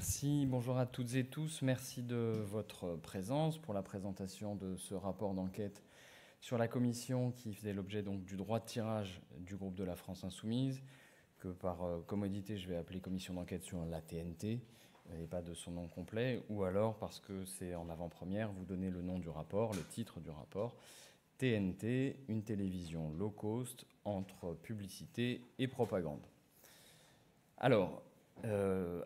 Merci, bonjour à toutes et tous. Merci de votre présence pour la présentation de ce rapport d'enquête sur la commission qui faisait l'objet donc du droit de tirage du groupe de la France Insoumise, que par commodité je vais appeler commission d'enquête sur la TNT et pas de son nom complet, ou alors parce que c'est en avant-première, vous donnez le nom du rapport, le titre du rapport, TNT, une télévision low cost entre publicité et propagande. Alors,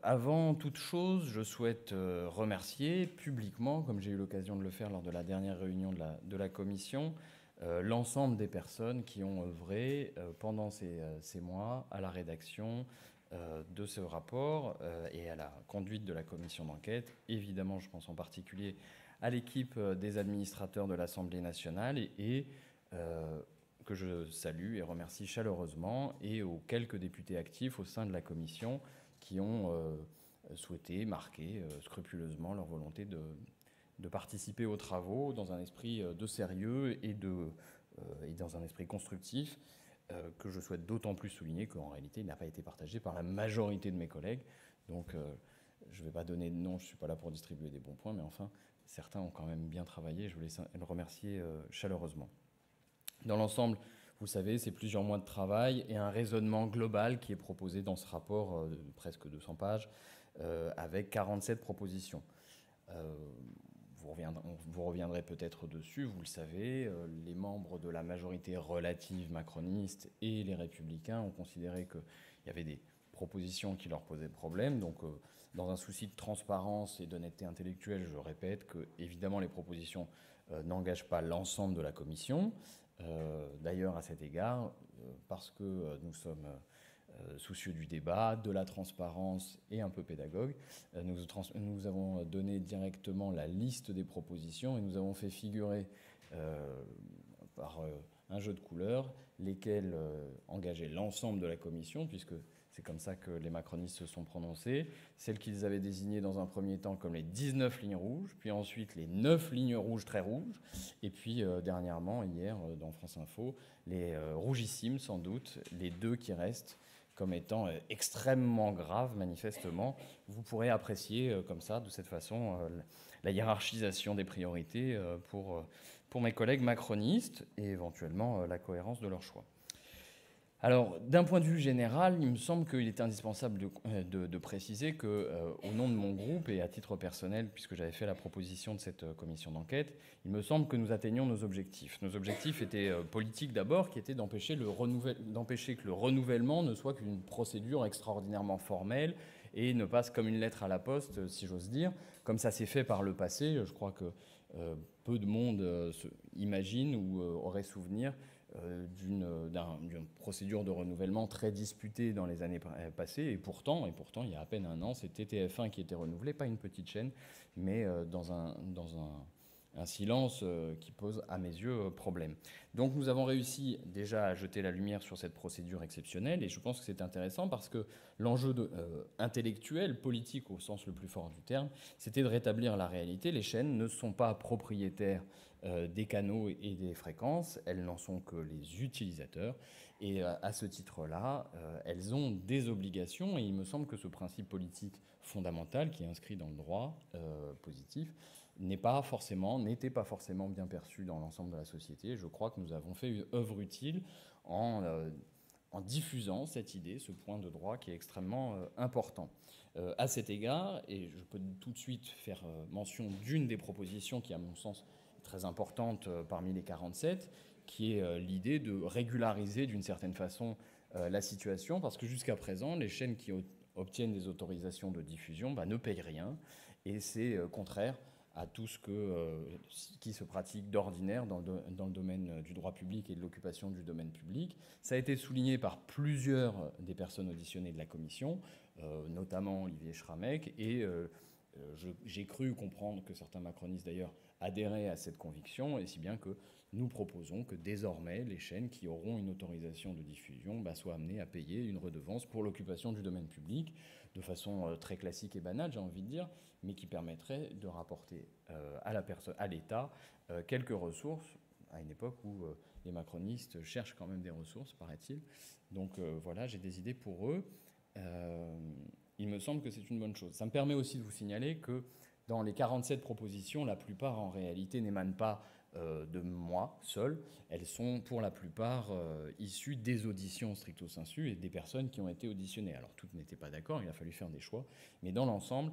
avant toute chose, je souhaite remercier publiquement, comme j'ai eu l'occasion de le faire lors de la dernière réunion de la commission, l'ensemble des personnes qui ont œuvré pendant ces mois à la rédaction de ce rapport et à la conduite de la commission d'enquête. Évidemment, je pense en particulier à l'équipe des administrateurs de l'Assemblée nationale et que je salue et remercie chaleureusement, et aux quelques députés actifs au sein de la commission qui ont souhaité marquer scrupuleusement leur volonté de participer aux travaux dans un esprit de sérieux et dans un esprit constructif, que je souhaite d'autant plus souligner qu'en réalité, il n'a pas été partagé par la majorité de mes collègues. Donc, je ne vais pas donner de nom, je ne suis pas là pour distribuer des bons points, mais enfin, certains ont quand même bien travaillé. Je voulais le remercier chaleureusement. Dans l'ensemble, vous savez, c'est plusieurs mois de travail et un raisonnement global qui est proposé dans ce rapport de presque 200 pages avec 47 propositions. Vous reviendrez peut-être dessus, vous le savez, les membres de la majorité relative macroniste et les républicains ont considéré qu'il y avait des propositions qui leur posaient problème. Donc, dans un souci de transparence et d'honnêteté intellectuelle, je répète que, évidemment, les propositions n'engagent pas l'ensemble de la commission. D'ailleurs, à cet égard, parce que nous sommes soucieux du débat, de la transparence et un peu pédagogue, nous avons donné directement la liste des propositions et nous avons fait figurer par un jeu de couleurs lesquelles engageaient l'ensemble de la commission, puisque c'est comme ça que les macronistes se sont prononcés, celles qu'ils avaient désignées dans un premier temps comme les 19 lignes rouges, puis ensuite les 9 lignes rouges très rouges, et puis dernièrement, hier, dans France Info, les rougissimes sans doute, les deux qui restent comme étant extrêmement graves, manifestement. Vous pourrez apprécier comme ça, de cette façon, la hiérarchisation des priorités pour mes collègues macronistes et éventuellement la cohérence de leur choix. Alors, d'un point de vue général, il me semble qu'il est indispensable de préciser qu'au nom de mon groupe et à titre personnel, puisque j'avais fait la proposition de cette commission d'enquête, il me semble que nous atteignions nos objectifs. Nos objectifs étaient politiques d'abord, qui étaient d'empêcher que le renouvellement ne soit qu'une procédure extraordinairement formelle et ne passe comme une lettre à la poste, si j'ose dire, comme ça s'est fait par le passé. Je crois que peu de monde imagine ou aurait souvenir d'une procédure de renouvellement très disputée dans les années passées. Et pourtant, il y a à peine un an, c'était TF1 qui était renouvelé, pas une petite chaîne, mais dans un silence qui pose à mes yeux problème. Donc nous avons réussi déjà à jeter la lumière sur cette procédure exceptionnelle, et je pense que c'est intéressant parce que l'enjeu intellectuel, politique au sens le plus fort du terme, c'était de rétablir la réalité. Les chaînes ne sont pas propriétaires des canaux et des fréquences, elles n'en sont que les utilisateurs, et à ce titre-là, elles ont des obligations, et il me semble que ce principe politique fondamental qui est inscrit dans le droit positif n'était pas forcément bien perçu dans l'ensemble de la société. Je crois que nous avons fait une œuvre utile en diffusant cette idée, ce point de droit qui est extrêmement important. À cet égard, et je peux tout de suite faire mention d'une des propositions qui, à mon sens, est très importante parmi les 47, qui est l'idée de régulariser d'une certaine façon la situation, parce que jusqu'à présent, les chaînes qui obtiennent des autorisations de diffusion ne payent rien, et c'est contraire à tout ce qui se pratique d'ordinaire dans le domaine du droit public et de l'occupation du domaine public. Ça a été souligné par plusieurs des personnes auditionnées de la commission, notamment Olivier Schrammeck, et j'ai cru comprendre que certains macronistes d'ailleurs adhéraient à cette conviction, et si bien que nous proposons que désormais les chaînes qui auront une autorisation de diffusion soient amenées à payer une redevance pour l'occupation du domaine public, de façon très classique et banale, j'ai envie de dire, mais qui permettrait de rapporter à l'État quelques ressources, à une époque où les macronistes cherchent quand même des ressources, paraît-il. Donc voilà, j'ai des idées pour eux. Il il me semble que c'est une bonne chose. Ça me permet aussi de vous signaler que dans les 47 propositions, la plupart en réalité n'émanent pas de moi seul. Elles sont pour la plupart issues des auditions stricto sensu et des personnes qui ont été auditionnées. Alors toutes n'étaient pas d'accord, il a fallu faire des choix, mais dans l'ensemble,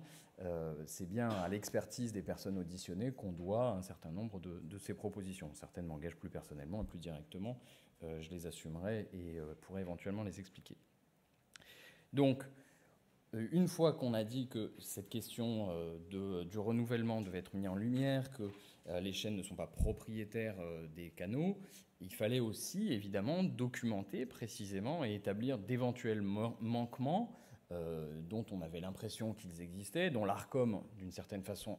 c'est bien à l'expertise des personnes auditionnées qu'on doit un certain nombre de ces propositions. Certaines m'engagent plus personnellement et plus directement, je les assumerai et pourrai éventuellement les expliquer. Donc, une fois qu'on a dit que cette question du renouvellement devait être mise en lumière, que les chaînes ne sont pas propriétaires des canaux, il fallait aussi évidemment documenter précisément et établir d'éventuels manquements dont on avait l'impression qu'ils existaient, dont l'ARCOM, d'une certaine façon,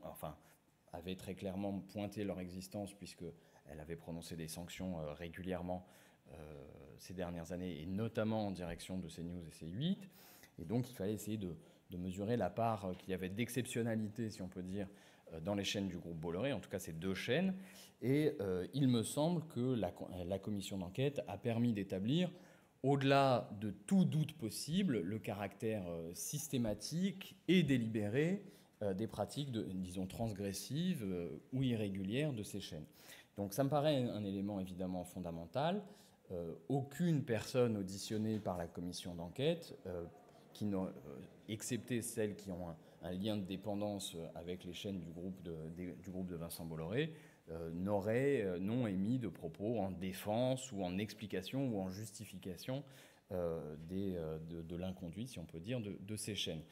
avait très clairement pointé leur existence puisqu'elle avait prononcé des sanctions régulièrement ces dernières années, et notamment en direction de CNews et C8. Et donc, il fallait essayer de mesurer la part qu'il y avait d'exceptionnalité, si on peut dire, dans les chaînes du groupe Bolloré, en tout cas ces deux chaînes. Et il me semble que la commission d'enquête a permis d'établir, au-delà de tout doute possible, le caractère systématique et délibéré des pratiques, disons, transgressives ou irrégulières de ces chaînes. Donc ça me paraît un élément évidemment fondamental. Aucune personne auditionnée par la commission d'enquête, excepté celles qui ont un lien de dépendance avec les chaînes du groupe de Vincent Bolloré, n'ont émis de propos en défense ou en explication ou en justification de l'inconduite, si on peut dire, de ces chaînes.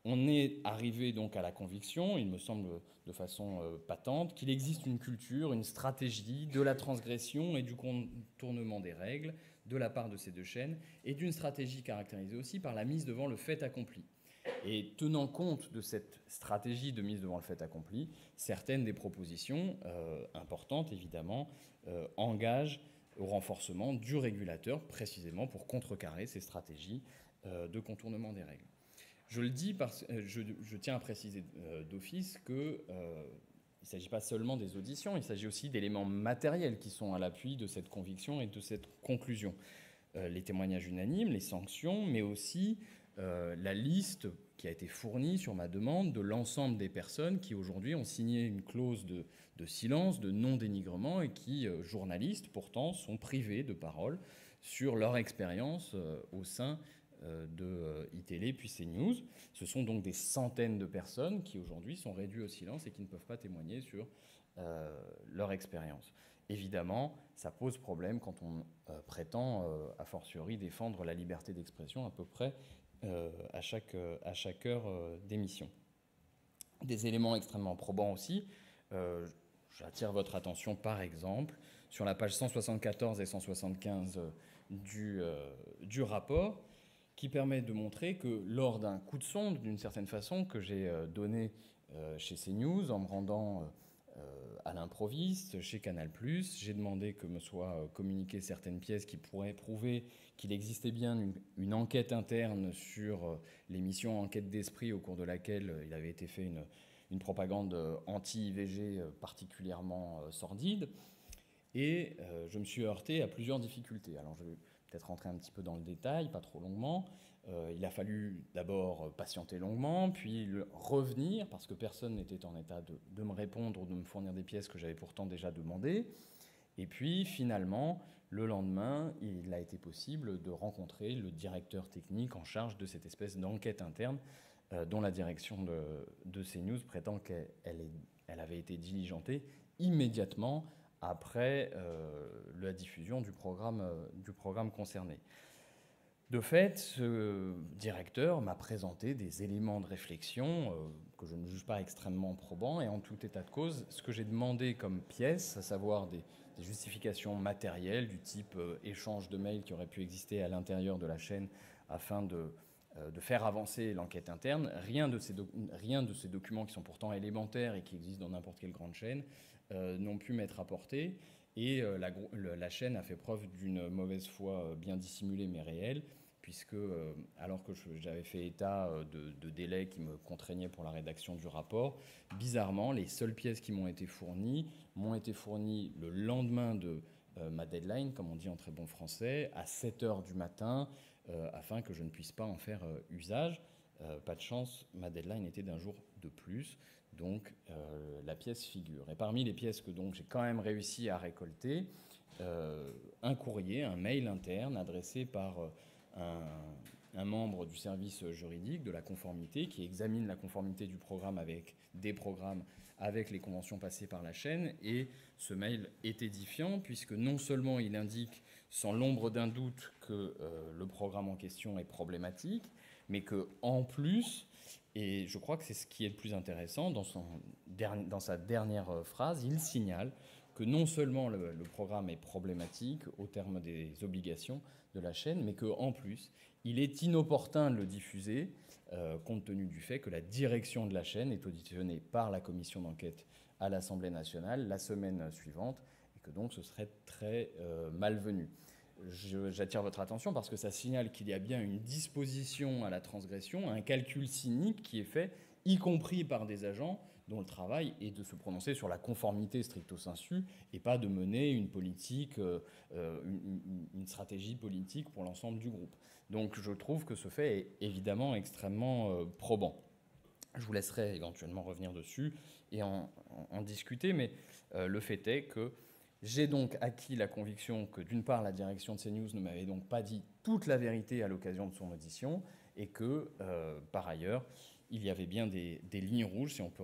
On est arrivé donc à la conviction, il me semble de façon patente, qu'il existe une culture, une stratégie de la transgression et du contournement des règles de la part de ces deux chaînes, et d'une stratégie caractérisée aussi par la mise devant le fait accompli. Et tenant compte de cette stratégie de mise devant le fait accompli, certaines des propositions importantes, évidemment, engagent au renforcement du régulateur, précisément pour contrecarrer ces stratégies de contournement des règles. Je le dis parce que je tiens à préciser d'office qu'il ne s'agit pas seulement des auditions, il s'agit aussi d'éléments matériels qui sont à l'appui de cette conviction et de cette conclusion. Les témoignages unanimes, les sanctions, mais aussi la liste qui a été fournie sur ma demande de l'ensemble des personnes qui aujourd'hui ont signé une clause de silence, de non-dénigrement et qui, journalistes pourtant, sont privés de parole sur leur expérience au sein de iTélé puis CNews. Ce sont donc des centaines de personnes qui aujourd'hui sont réduites au silence et qui ne peuvent pas témoigner sur leur expérience. Évidemment, ça pose problème quand on prétend a fortiori défendre la liberté d'expression à peu près à chaque heure d'émission. Des éléments extrêmement probants aussi. J'attire votre attention par exemple sur la page 174 et 175 du rapport, qui permet de montrer que lors d'un coup de sonde, d'une certaine façon, que j'ai donné chez CNews, en me rendant à l'improviste, chez Canal+, j'ai demandé que me soient communiquées certaines pièces qui pourraient prouver qu'il existait bien une enquête interne sur l'émission Enquête d'esprit, au cours de laquelle il avait été fait une propagande anti-IVG particulièrement sordide. Et je me suis heurté à plusieurs difficultés. Alors je vais peut-être rentrer un petit peu dans le détail, pas trop longuement. Il a fallu d'abord patienter longuement, puis revenir, parce que personne n'était en état de me répondre ou de me fournir des pièces que j'avais pourtant déjà demandées. Et puis finalement, le lendemain, il a été possible de rencontrer le directeur technique en charge de cette espèce d'enquête interne dont la direction de CNews prétend qu'elle avait été diligentée immédiatement après la diffusion du programme concerné. De fait, ce directeur m'a présenté des éléments de réflexion que je ne juge pas extrêmement probants, et en tout état de cause, ce que j'ai demandé comme pièce, à savoir des justifications matérielles du type échange de mails qui aurait pu exister à l'intérieur de la chaîne afin de faire avancer l'enquête interne, rien de ces documents qui sont pourtant élémentaires et qui existent dans n'importe quelle grande chaîne n'ont pu m'être apportés. Et la chaîne a fait preuve d'une mauvaise foi bien dissimulée mais réelle, puisque alors que j'avais fait état de délais qui me contraignaient pour la rédaction du rapport, bizarrement, les seules pièces qui m'ont été fournies le lendemain de ma deadline, comme on dit en très bon français, à 7h du matin, afin que je ne puisse pas en faire usage. Pas de chance, ma deadline était d'un jour de plus, donc la pièce figure. Et parmi les pièces que donc j'ai quand même réussi à récolter, un courrier, un mail interne adressé par un membre du service juridique de la conformité qui examine la conformité du programme avec des programmes avec les conventions passées par la chaîne. Et ce mail est édifiant puisque non seulement il indique sans l'ombre d'un doute que le programme en question est problématique, mais que en plus, et je crois que c'est ce qui est le plus intéressant, dans sa dernière phrase, il signale que non seulement le programme est problématique au terme des obligations de la chaîne, mais qu'en plus, il est inopportun de le diffuser, compte tenu du fait que la direction de la chaîne est auditionnée par la commission d'enquête à l'Assemblée nationale la semaine suivante, et que donc ce serait très malvenu. J'attire votre attention parce que ça signale qu'il y a bien une disposition à la transgression, un calcul cynique qui est fait, y compris par des agents dont le travail est de se prononcer sur la conformité stricto sensu et pas de mener une politique, une stratégie politique pour l'ensemble du groupe. Donc je trouve que ce fait est évidemment extrêmement probant. Je vous laisserai éventuellement revenir dessus et en discuter, mais le fait est que j'ai donc acquis la conviction que d'une part la direction de CNews ne m'avait donc pas dit toute la vérité à l'occasion de son audition et que par ailleurs il y avait bien des lignes rouges, si on peut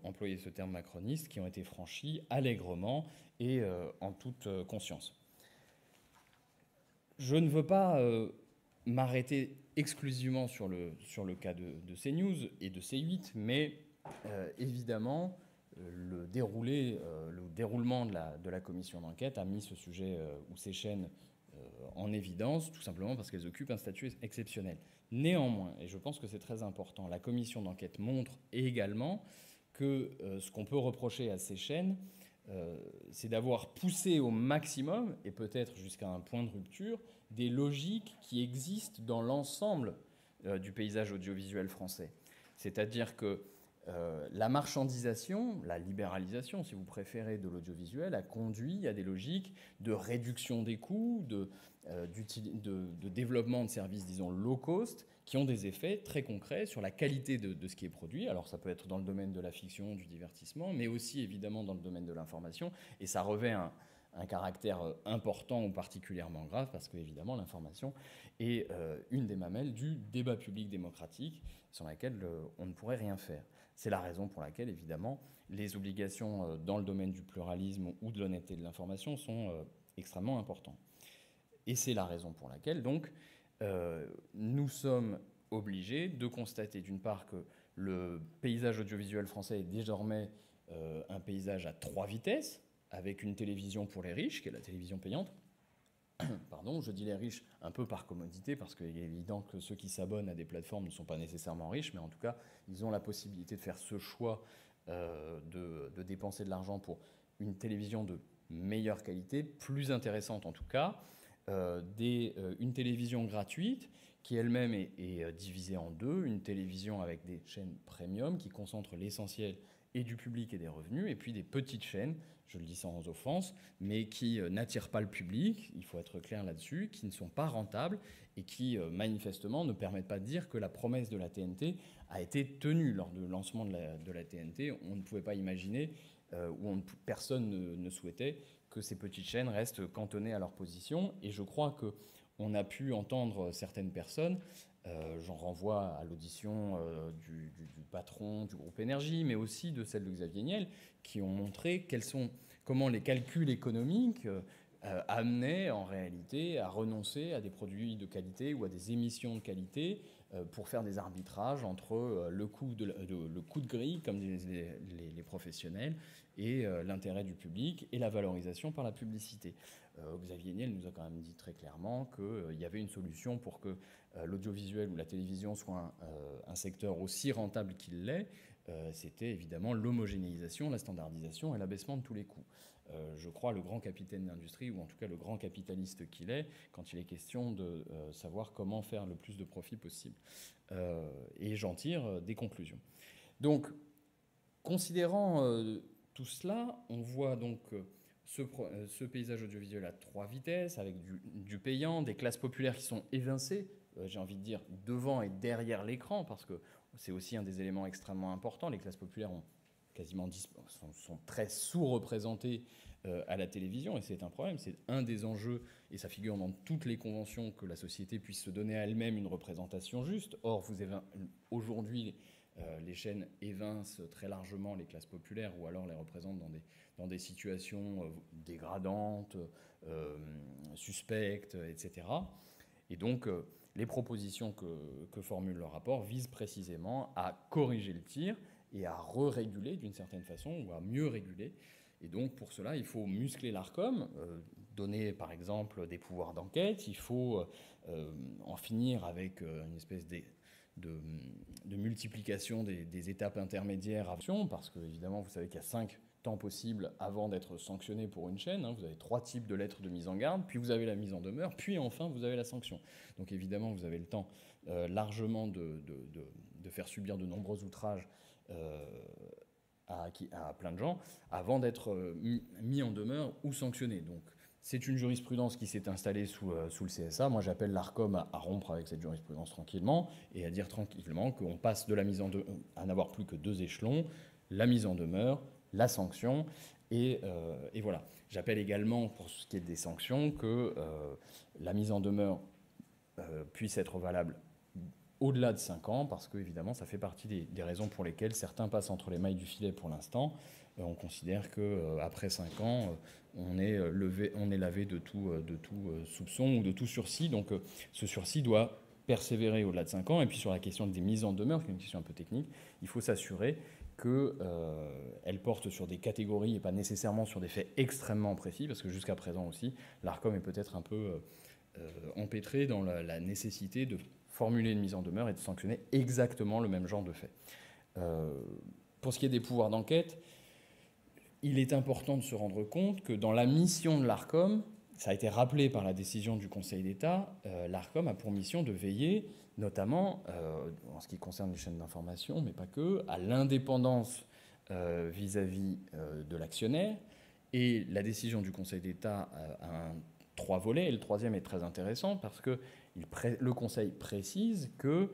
employer ce terme macroniste, qui ont été franchies allègrement et en toute conscience. Je ne veux pas m'arrêter exclusivement sur le cas de CNews et de C8, mais évidemment le déroulement de la commission d'enquête a mis ce sujet ou ces chaînes en évidence, tout simplement parce qu'elles occupent un statut exceptionnel. Néanmoins, et je pense que c'est très important, la commission d'enquête montre également que ce qu'on peut reprocher à ces chaînes, c'est d'avoir poussé au maximum, et peut-être jusqu'à un point de rupture, des logiques qui existent dans l'ensemble du paysage audiovisuel français. C'est-à-dire que la marchandisation, la libéralisation, si vous préférez, de l'audiovisuel a conduit à des logiques de réduction des coûts, de développement de services, disons, low cost, qui ont des effets très concrets sur la qualité de ce qui est produit. Alors ça peut être dans le domaine de la fiction, du divertissement, mais aussi évidemment dans le domaine de l'information. Et ça revêt un caractère important ou particulièrement grave parce que évidemment l'information est une des mamelles du débat public démocratique sur laquelle on ne pourrait rien faire. C'est la raison pour laquelle évidemment les obligations dans le domaine du pluralisme ou de l'honnêteté de l'information sont extrêmement importantes. Et c'est la raison pour laquelle donc nous sommes obligés de constater d'une part que le paysage audiovisuel français est désormais un paysage à 3 vitesses, avec une télévision pour les riches, qui est la télévision payante. Pardon, je dis les riches un peu par commodité, parce qu'il est évident que ceux qui s'abonnent à des plateformes ne sont pas nécessairement riches, mais en tout cas, ils ont la possibilité de faire ce choix de dépenser de l'argent pour une télévision de meilleure qualité, plus intéressante en tout cas, une télévision gratuite qui elle-même est divisée en deux, une télévision avec des chaînes premium qui concentrent l'essentiel et du public et des revenus, et puis des petites chaînes, je le dis sans offense, mais qui n'attirent pas le public, il faut être clair là-dessus, qui ne sont pas rentables et qui manifestement ne permettent pas de dire que la promesse de la TNT a été tenue lors du lancement de la TNT. On ne pouvait pas imaginer, personne ne souhaitait que ces petites chaînes restent cantonnées à leur position, et je crois qu'on a pu entendre certaines personnes. J'en renvoie à l'audition du patron du groupe Énergie, mais aussi de celle de Xavier Niel, qui ont montré comment les calculs économiques amenaient en réalité à renoncer à des produits de qualité ou à des émissions de qualité pour faire des arbitrages entre le coût de grille, comme disent les professionnels, et l'intérêt du public et la valorisation par la publicité. Xavier Niel nous a quand même dit très clairement qu'il y avait une solution pour que l'audiovisuel ou la télévision soit un secteur aussi rentable qu'il l'est. C'était évidemment l'homogénéisation, la standardisation et l'abaissement de tous les coûts. Je crois le grand capitaine d'industrie, ou en tout cas le grand capitaliste qu'il est, quand il est question de savoir comment faire le plus de profit possible. Et j'en tire des conclusions. Donc, considérant tout cela, on voit donc ce paysage audiovisuel à 3 vitesses, avec du payant, des classes populaires qui sont évincées, j'ai envie de dire, devant et derrière l'écran, parce que c'est aussi un des éléments extrêmement importants. Les classes populaires sont très sous-représentées à la télévision, et c'est un problème. C'est un des enjeux, et ça figure dans toutes les conventions, que la société puisse se donner à elle-même une représentation juste. Or, aujourd'hui, les chaînes évincent très largement les classes populaires, ou alors les représentent dans des situations dégradantes, suspectes, etc. Et donc, les propositions que formule le rapport visent précisément à corriger le tir et à re-réguler d'une certaine façon, ou à mieux réguler. Et donc, pour cela, il faut muscler l'Arcom, donner par exemple des pouvoirs d'enquête, il faut en finir avec une espèce de multiplication des étapes intermédiaires, parce que évidemment, vous savez qu'il y a 5 temps possibles avant d'être sanctionné pour une chaîne. Vous avez 3 types de lettres de mise en garde, puis vous avez la mise en demeure, puis enfin vous avez la sanction. Donc évidemment, vous avez le temps largement de faire subir de nombreux outrages à plein de gens avant d'être mis en demeure ou sanctionné. Donc c'est une jurisprudence qui s'est installée sous le CSA. Moi, j'appelle l'Arcom à rompre avec cette jurisprudence tranquillement et à dire tranquillement qu'on passe de la mise en demeure à n'avoir plus que 2 échelons, la mise en demeure, la sanction, et voilà. J'appelle également, pour ce qui est des sanctions, que la mise en demeure puisse être valable au-delà de 5 ans, parce que, évidemment, ça fait partie des raisons pour lesquelles certains passent entre les mailles du filet pour l'instant. On considère qu'après 5 ans, on est lavé de tout soupçon ou de tout sursis. Donc ce sursis doit persévérer au-delà de 5 ans. Et puis sur la question des mises en demeure, qui est une question un peu technique, il faut s'assurer qu'elle porte sur des catégories et pas nécessairement sur des faits extrêmement précis, parce que jusqu'à présent aussi, l'Arcom est peut-être un peu empêtré dans la nécessité de formuler une mise en demeure et de sanctionner exactement le même genre de fait. Pour ce qui est des pouvoirs d'enquête, il est important de se rendre compte que dans la mission de l'Arcom, ça a été rappelé par la décision du Conseil d'État, l'Arcom a pour mission de veiller, notamment en ce qui concerne les chaînes d'information, mais pas que, à l'indépendance vis-à-vis de l'actionnaire. Et la décision du Conseil d'État a 3 volets, et le 3e est très intéressant parce que le Conseil précise que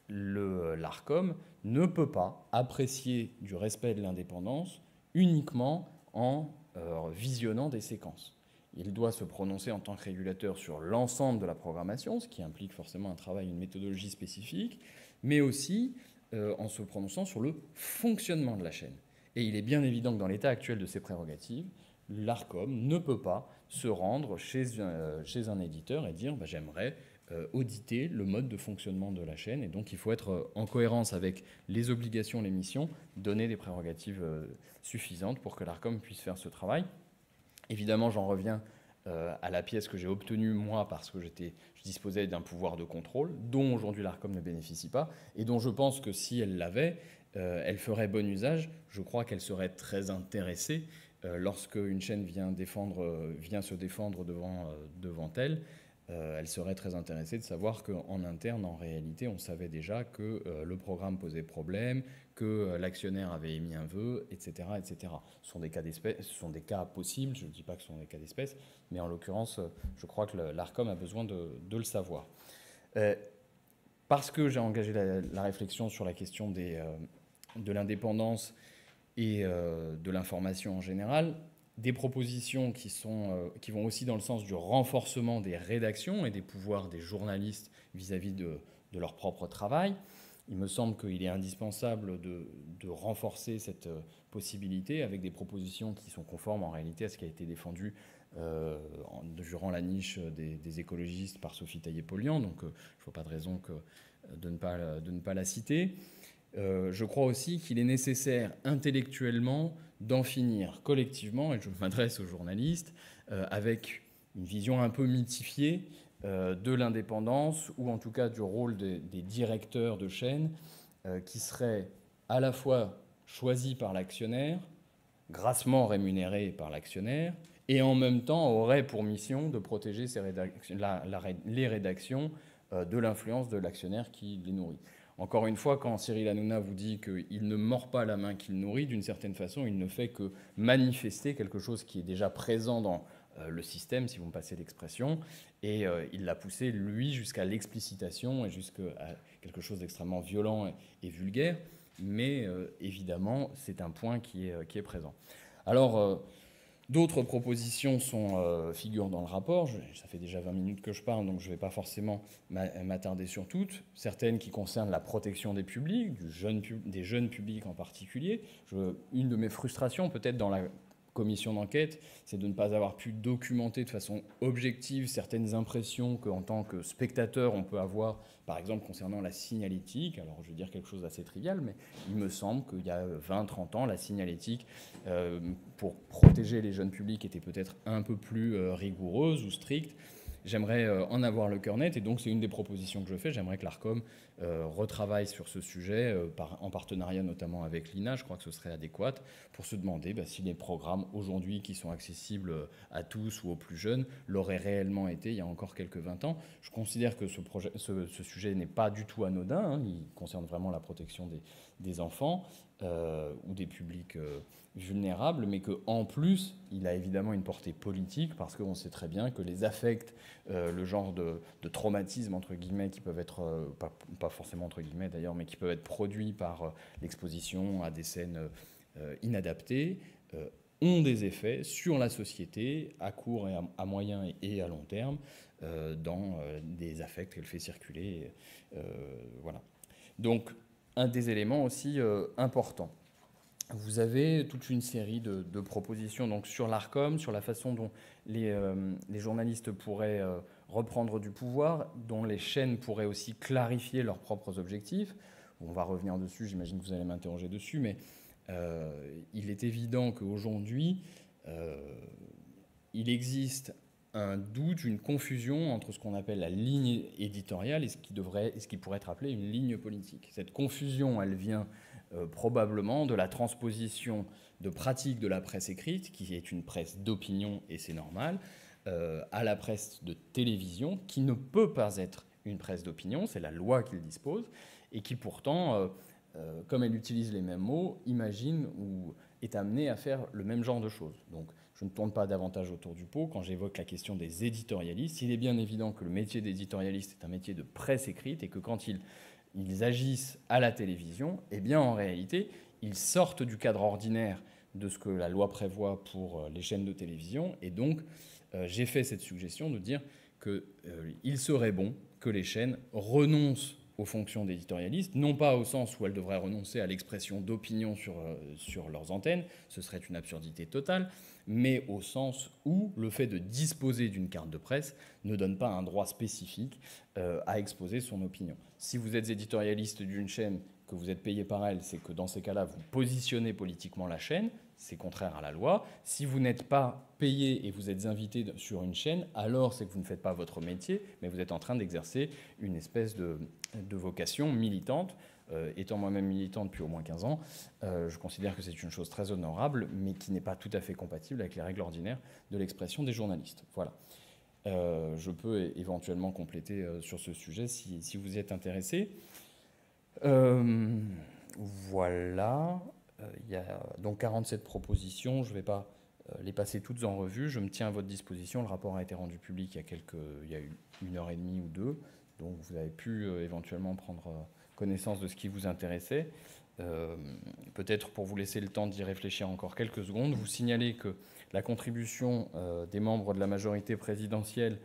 l'Arcom ne peut pas apprécier du respect de l'indépendance uniquement en visionnant des séquences. Il doit se prononcer en tant que régulateur sur l'ensemble de la programmation, ce qui implique forcément un travail, une méthodologie spécifique, mais aussi en se prononçant sur le fonctionnement de la chaîne. Et il est bien évident que dans l'état actuel de ses prérogatives, l'Arcom ne peut pas se rendre chez un éditeur et dire j'aimerais auditer le mode de fonctionnement de la chaîne. Et donc il faut être en cohérence avec les obligations, les missions, donner des prérogatives suffisantes pour que l'Arcom puisse faire ce travail. Évidemment, j'en reviens à la pièce que j'ai obtenue, moi, parce que je disposais d'un pouvoir de contrôle dont aujourd'hui l'Arcom ne bénéficie pas et dont je pense que si elle l'avait, elle ferait bon usage. Je crois qu'elle serait très intéressée lorsque une chaîne vient se défendre devant elle. Elle serait très intéressée de savoir qu'en interne, en réalité, on savait déjà que le programme posait problème, que l'actionnaire avait émis un vœu, etc., etc. Ce sont des cas possibles, je ne dis pas que ce sont des cas d'espèce, mais en l'occurrence, je crois que l'Arcom a besoin de le savoir. Parce que j'ai engagé la réflexion sur la question de l'indépendance et de l'information en général, des propositions qui vont aussi dans le sens du renforcement des rédactions et des pouvoirs des journalistes vis-à-vis de leur propre travail. Il me semble qu'il est indispensable de renforcer cette possibilité avec des propositions qui sont conformes en réalité à ce qui a été défendu durant la niche des écologistes par Sophie Taillé-Polian, donc je ne vois pas de raison de ne pas la citer. Je crois aussi qu'il est nécessaire intellectuellement d'en finir collectivement, et je m'adresse aux journalistes, avec une vision un peu mythifiée de l'indépendance, ou en tout cas du rôle des directeurs de chaîne, qui seraient à la fois choisis par l'actionnaire, grassement rémunérés par l'actionnaire, et en même temps auraient pour mission de protéger les rédactions de l'influence de l'actionnaire qui les nourrit. Encore une fois, quand Cyril Hanouna vous dit qu'il ne mord pas la main qu'il nourrit, d'une certaine façon, il ne fait que manifester quelque chose qui est déjà présent le système, si vous me passez l'expression, et il l'a poussé, lui, jusqu'à l'explicitation et jusqu'à quelque chose d'extrêmement violent et vulgaire, mais évidemment, c'est un point qui est présent. Alors, d'autres propositions figurent dans le rapport. Ça fait déjà 20 minutes que je parle, donc je ne vais pas forcément m'attarder sur toutes. Certaines qui concernent la protection des publics, des jeunes publics en particulier. Une de mes frustrations, peut-être dans la commission d'enquête, c'est de ne pas avoir pu documenter de façon objective certaines impressions qu'en tant que spectateur, on peut avoir, par exemple concernant la signalétique. Alors je vais dire quelque chose d'assez trivial, mais il me semble qu'il y a 20-30 ans, la signalétique, pour protéger les jeunes publics, était peut-être un peu plus rigoureuse ou stricte. J'aimerais en avoir le cœur net, et donc c'est une des propositions que je fais. J'aimerais que l'ARCOM retravaille sur ce sujet, en partenariat notamment avec l'INA. Je crois que ce serait adéquat pour se demander si les programmes aujourd'hui qui sont accessibles à tous ou aux plus jeunes l'auraient réellement été il y a encore quelques 20 ans. Je considère que ce sujet n'est pas du tout anodin, hein. Il concerne vraiment la protection des enfants ou des publics vulnérables, mais qu'en plus, il a évidemment une portée politique, parce qu'on sait très bien que les affects, le genre de traumatisme, entre guillemets, qui peuvent être, pas forcément entre guillemets d'ailleurs, mais qui peuvent être produits par l'exposition à des scènes inadaptées, ont des effets sur la société à court et à moyen et à long terme dans des affects qu'elle fait circuler. Voilà. Donc, un des éléments aussi importants. Vous avez toute une série de propositions donc, sur l'ARCOM, sur la façon dont les journalistes pourraient reprendre du pouvoir, dont les chaînes pourraient aussi clarifier leurs propres objectifs. On va revenir dessus, j'imagine que vous allez m'interroger dessus, mais il est évident qu'aujourd'hui, il existe un doute, une confusion entre ce qu'on appelle la ligne éditoriale et ce qui pourrait être appelé une ligne politique. Cette confusion, elle vient probablement de la transposition de pratiques de la presse écrite, qui est une presse d'opinion, et c'est normal, à la presse de télévision, qui ne peut pas être une presse d'opinion, c'est la loi qui le dispose, et qui pourtant, comme elle utilise les mêmes mots, imagine ou est amenée à faire le même genre de choses. Donc, je ne tourne pas davantage autour du pot quand j'évoque la question des éditorialistes. Il est bien évident que le métier d'éditorialiste est un métier de presse écrite et que quand ils agissent à la télévision, eh bien en réalité, ils sortent du cadre ordinaire de ce que la loi prévoit pour les chaînes de télévision. Et donc, j'ai fait cette suggestion de dire qu'il serait bon que les chaînes renoncent aux fonctions d'éditorialistes, non pas au sens où elles devraient renoncer à l'expression d'opinion sur leurs antennes, ce serait une absurdité totale, mais au sens où le fait de disposer d'une carte de presse ne donne pas un droit spécifique à exposer son opinion. Si vous êtes éditorialiste d'une chaîne, que vous êtes payé par elle, c'est que dans ces cas-là, vous positionnez politiquement la chaîne, c'est contraire à la loi. Si vous n'êtes pas payé et vous êtes invité sur une chaîne, alors c'est que vous ne faites pas votre métier, mais vous êtes en train d'exercer une espèce de vocation militante. Étant moi-même militant depuis au moins 15 ans, je considère que c'est une chose très honorable, mais qui n'est pas tout à fait compatible avec les règles ordinaires de l'expression des journalistes. Voilà. Je peux éventuellement compléter sur ce sujet si vous y êtes intéressé. Voilà. Il y a donc 47 propositions. Je ne vais pas les passer toutes en revue. Je me tiens à votre disposition. Le rapport a été rendu public il y a une heure et demie ou deux. Donc vous avez pu éventuellement prendre connaissance de ce qui vous intéressait. Peut-être pour vous laisser le temps d'y réfléchir encore quelques secondes, vous signalez que la contribution des membres de la majorité présidentielle,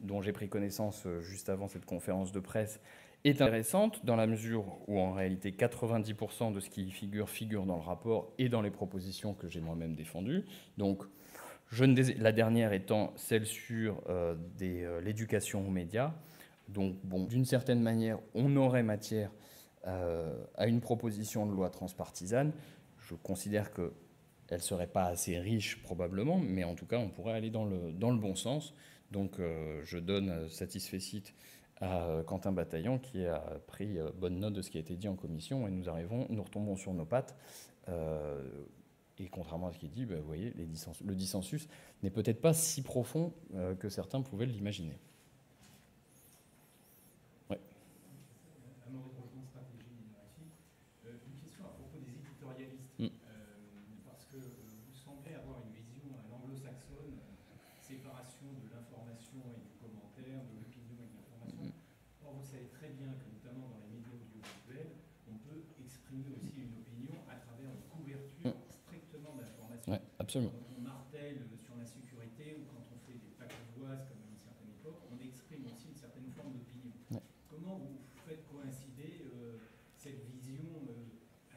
dont j'ai pris connaissance juste avant cette conférence de presse, est intéressante dans la mesure où en réalité 90% de ce qui y figure dans le rapport et dans les propositions que j'ai moi-même défendues. Donc la dernière étant celle sur l'éducation aux médias. Donc bon, d'une certaine manière, on aurait matière à une proposition de loi transpartisane. Je considère qu'elle ne serait pas assez riche probablement, mais en tout cas on pourrait aller dans le bon sens. Donc je donne satisfecit à Quentin Bataillon qui a pris bonne note de ce qui a été dit en commission et nous retombons sur nos pattes. Et contrairement à ce qui est dit, vous voyez, le dissensus n'est peut-être pas si profond que certains pouvaient l'imaginer. Ouais. Une question à propos des éditorialistes, parce que vous semblez avoir une vision à l'anglo-saxonne vous savez très bien que, notamment dans les médias audiovisuels, on peut exprimer aussi une opinion à travers une couverture strictement d'information. Ouais, absolument. Quand on martèle sur la sécurité ou quand on fait des pacatoises comme à une certaine époque, on exprime aussi une certaine forme d'opinion. Ouais. Comment vous faites coïncider cette vision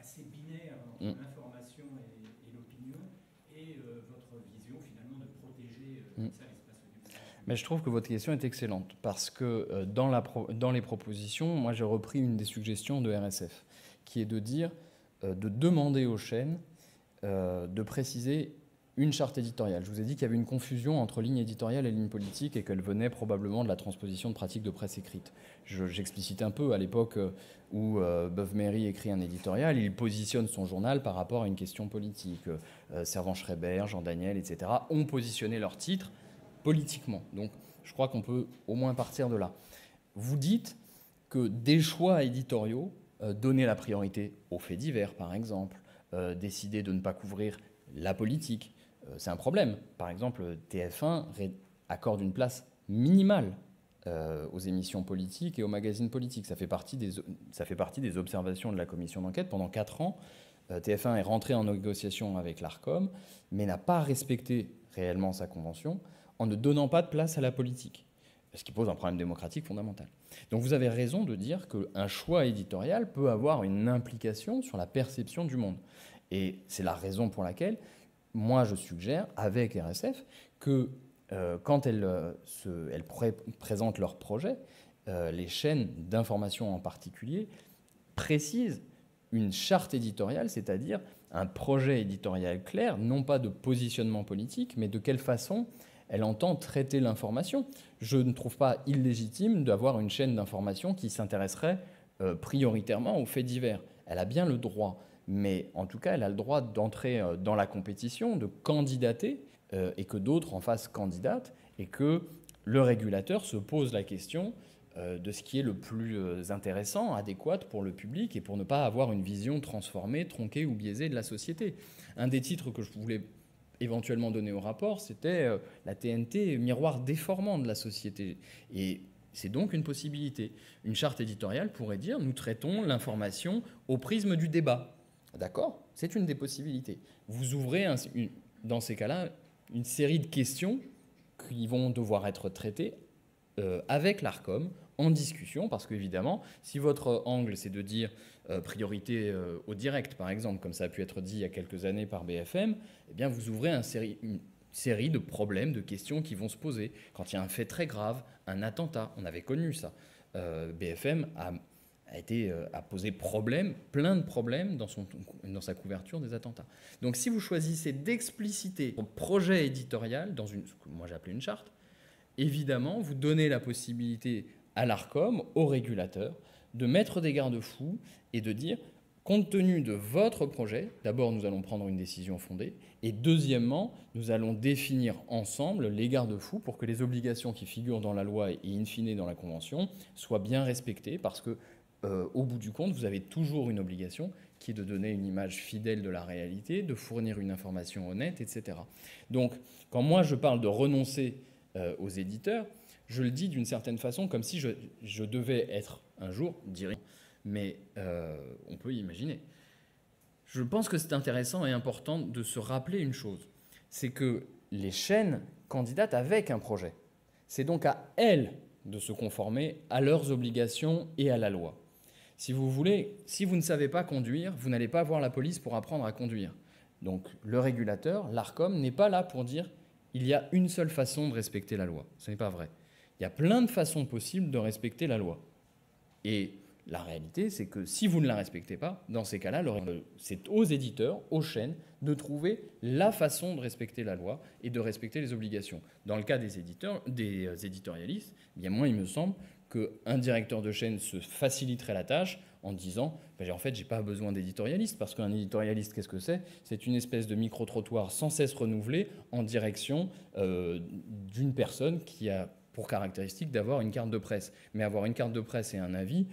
assez binaire entre l'information et l'opinion et votre vision finalement de protéger ça, l'espace audiovisuel? Mais je trouve que votre question est excellente parce que dans les propositions, moi j'ai repris une des suggestions de RSF qui est de dire, de demander aux chaînes de préciser une charte éditoriale. Je vous ai dit qu'il y avait une confusion entre ligne éditoriale et ligne politique et qu'elle venait probablement de la transposition de pratiques de presse écrite. J'explicite un peu, à l'époque où Beuve-Méry écrit un éditorial, il positionne son journal par rapport à une question politique. Servan-Schreiber, Jean Daniel, etc. ont positionné leur titre politiquement. Donc je crois qu'on peut au moins partir de là. Vous dites que des choix éditoriaux, donner la priorité aux faits divers par exemple, décider de ne pas couvrir la politique, c'est un problème. Par exemple, TF1 accorde une place minimale aux émissions politiques et aux magazines politiques. Ça fait partie des observations de la commission d'enquête. Pendant 4 ans, TF1 est rentré en négociation avec l'Arcom, mais n'a pas respecté réellement sa convention en ne donnant pas de place à la politique, ce qui pose un problème démocratique fondamental. Donc vous avez raison de dire qu'un choix éditorial peut avoir une implication sur la perception du monde. Et c'est la raison pour laquelle moi je suggère, avec RSF, que quand elles présentent leurs projets, les chaînes d'information en particulier précisent une charte éditoriale, c'est-à-dire un projet éditorial clair, non pas de positionnement politique, mais de quelle façon elle entend traiter l'information. Je ne trouve pas illégitime d'avoir une chaîne d'information qui s'intéresserait prioritairement aux faits divers. Elle a bien le droit, mais en tout cas, elle a le droit d'entrer dans la compétition, de candidater, et que d'autres en fassent candidate, et que le régulateur se pose la question de ce qui est le plus intéressant, adéquat pour le public, et pour ne pas avoir une vision transformée, tronquée ou biaisée de la société. Un des titres que je voulais éventuellement donné au rapport, c'était la TNT, miroir déformant de la société. Et c'est donc une possibilité. Une charte éditoriale pourrait dire « nous traitons l'information au prisme du débat ». D'accord ? C'est une des possibilités. Vous ouvrez, dans ces cas-là, une série de questions qui vont devoir être traitées avec l'Arcom, en discussion, parce qu'évidemment, si votre angle, c'est de dire priorité au direct, par exemple, comme ça a pu être dit il y a quelques années par BFM, eh bien, vous ouvrez une série de problèmes, de questions qui vont se poser. Quand il y a un fait très grave, un attentat, on avait connu ça. BFM a posé plein de problèmes dans sa couverture des attentats. Donc, si vous choisissez d'expliciter un projet éditorial dans ce que moi j'ai appelé une charte, évidemment, vous donnez la possibilité à l'Arcom, au régulateur, de mettre des garde-fous et de dire, compte tenu de votre projet, d'abord nous allons prendre une décision fondée, et deuxièmement, nous allons définir ensemble les garde-fous pour que les obligations qui figurent dans la loi et in fine dans la Convention soient bien respectées, parce que au bout du compte, vous avez toujours une obligation qui est de donner une image fidèle de la réalité, de fournir une information honnête, etc. Donc, quand moi je parle de renoncer aux éditeurs, je le dis d'une certaine façon comme si je devais être un jour dirigeant. Mais on peut imaginer. Je pense que c'est intéressant et important de se rappeler une chose. C'est que les chaînes candidatent avec un projet. C'est donc à elles de se conformer à leurs obligations et à la loi. Si vous voulez, si vous ne savez pas conduire, vous n'allez pas voir la police pour apprendre à conduire. Donc le régulateur, l'Arcom, n'est pas là pour dire il y a une seule façon de respecter la loi. Ce n'est pas vrai. Il y a plein de façons possibles de respecter la loi. Et la réalité, c'est que si vous ne la respectez pas, dans ces cas-là, c'est aux éditeurs, aux chaînes, de trouver la façon de respecter la loi et de respecter les obligations. Dans le cas des éditorialistes, bien moi, il me semble qu'un directeur de chaîne se faciliterait la tâche en disant en fait, je n'ai pas besoin d'éditorialiste, parce qu'un éditorialiste, qu'est-ce que c'est ? C'est une espèce de micro-trottoir sans cesse renouvelé en direction d'une personne qui a pour caractéristique d'avoir une carte de presse. Mais avoir une carte de presse et un avis,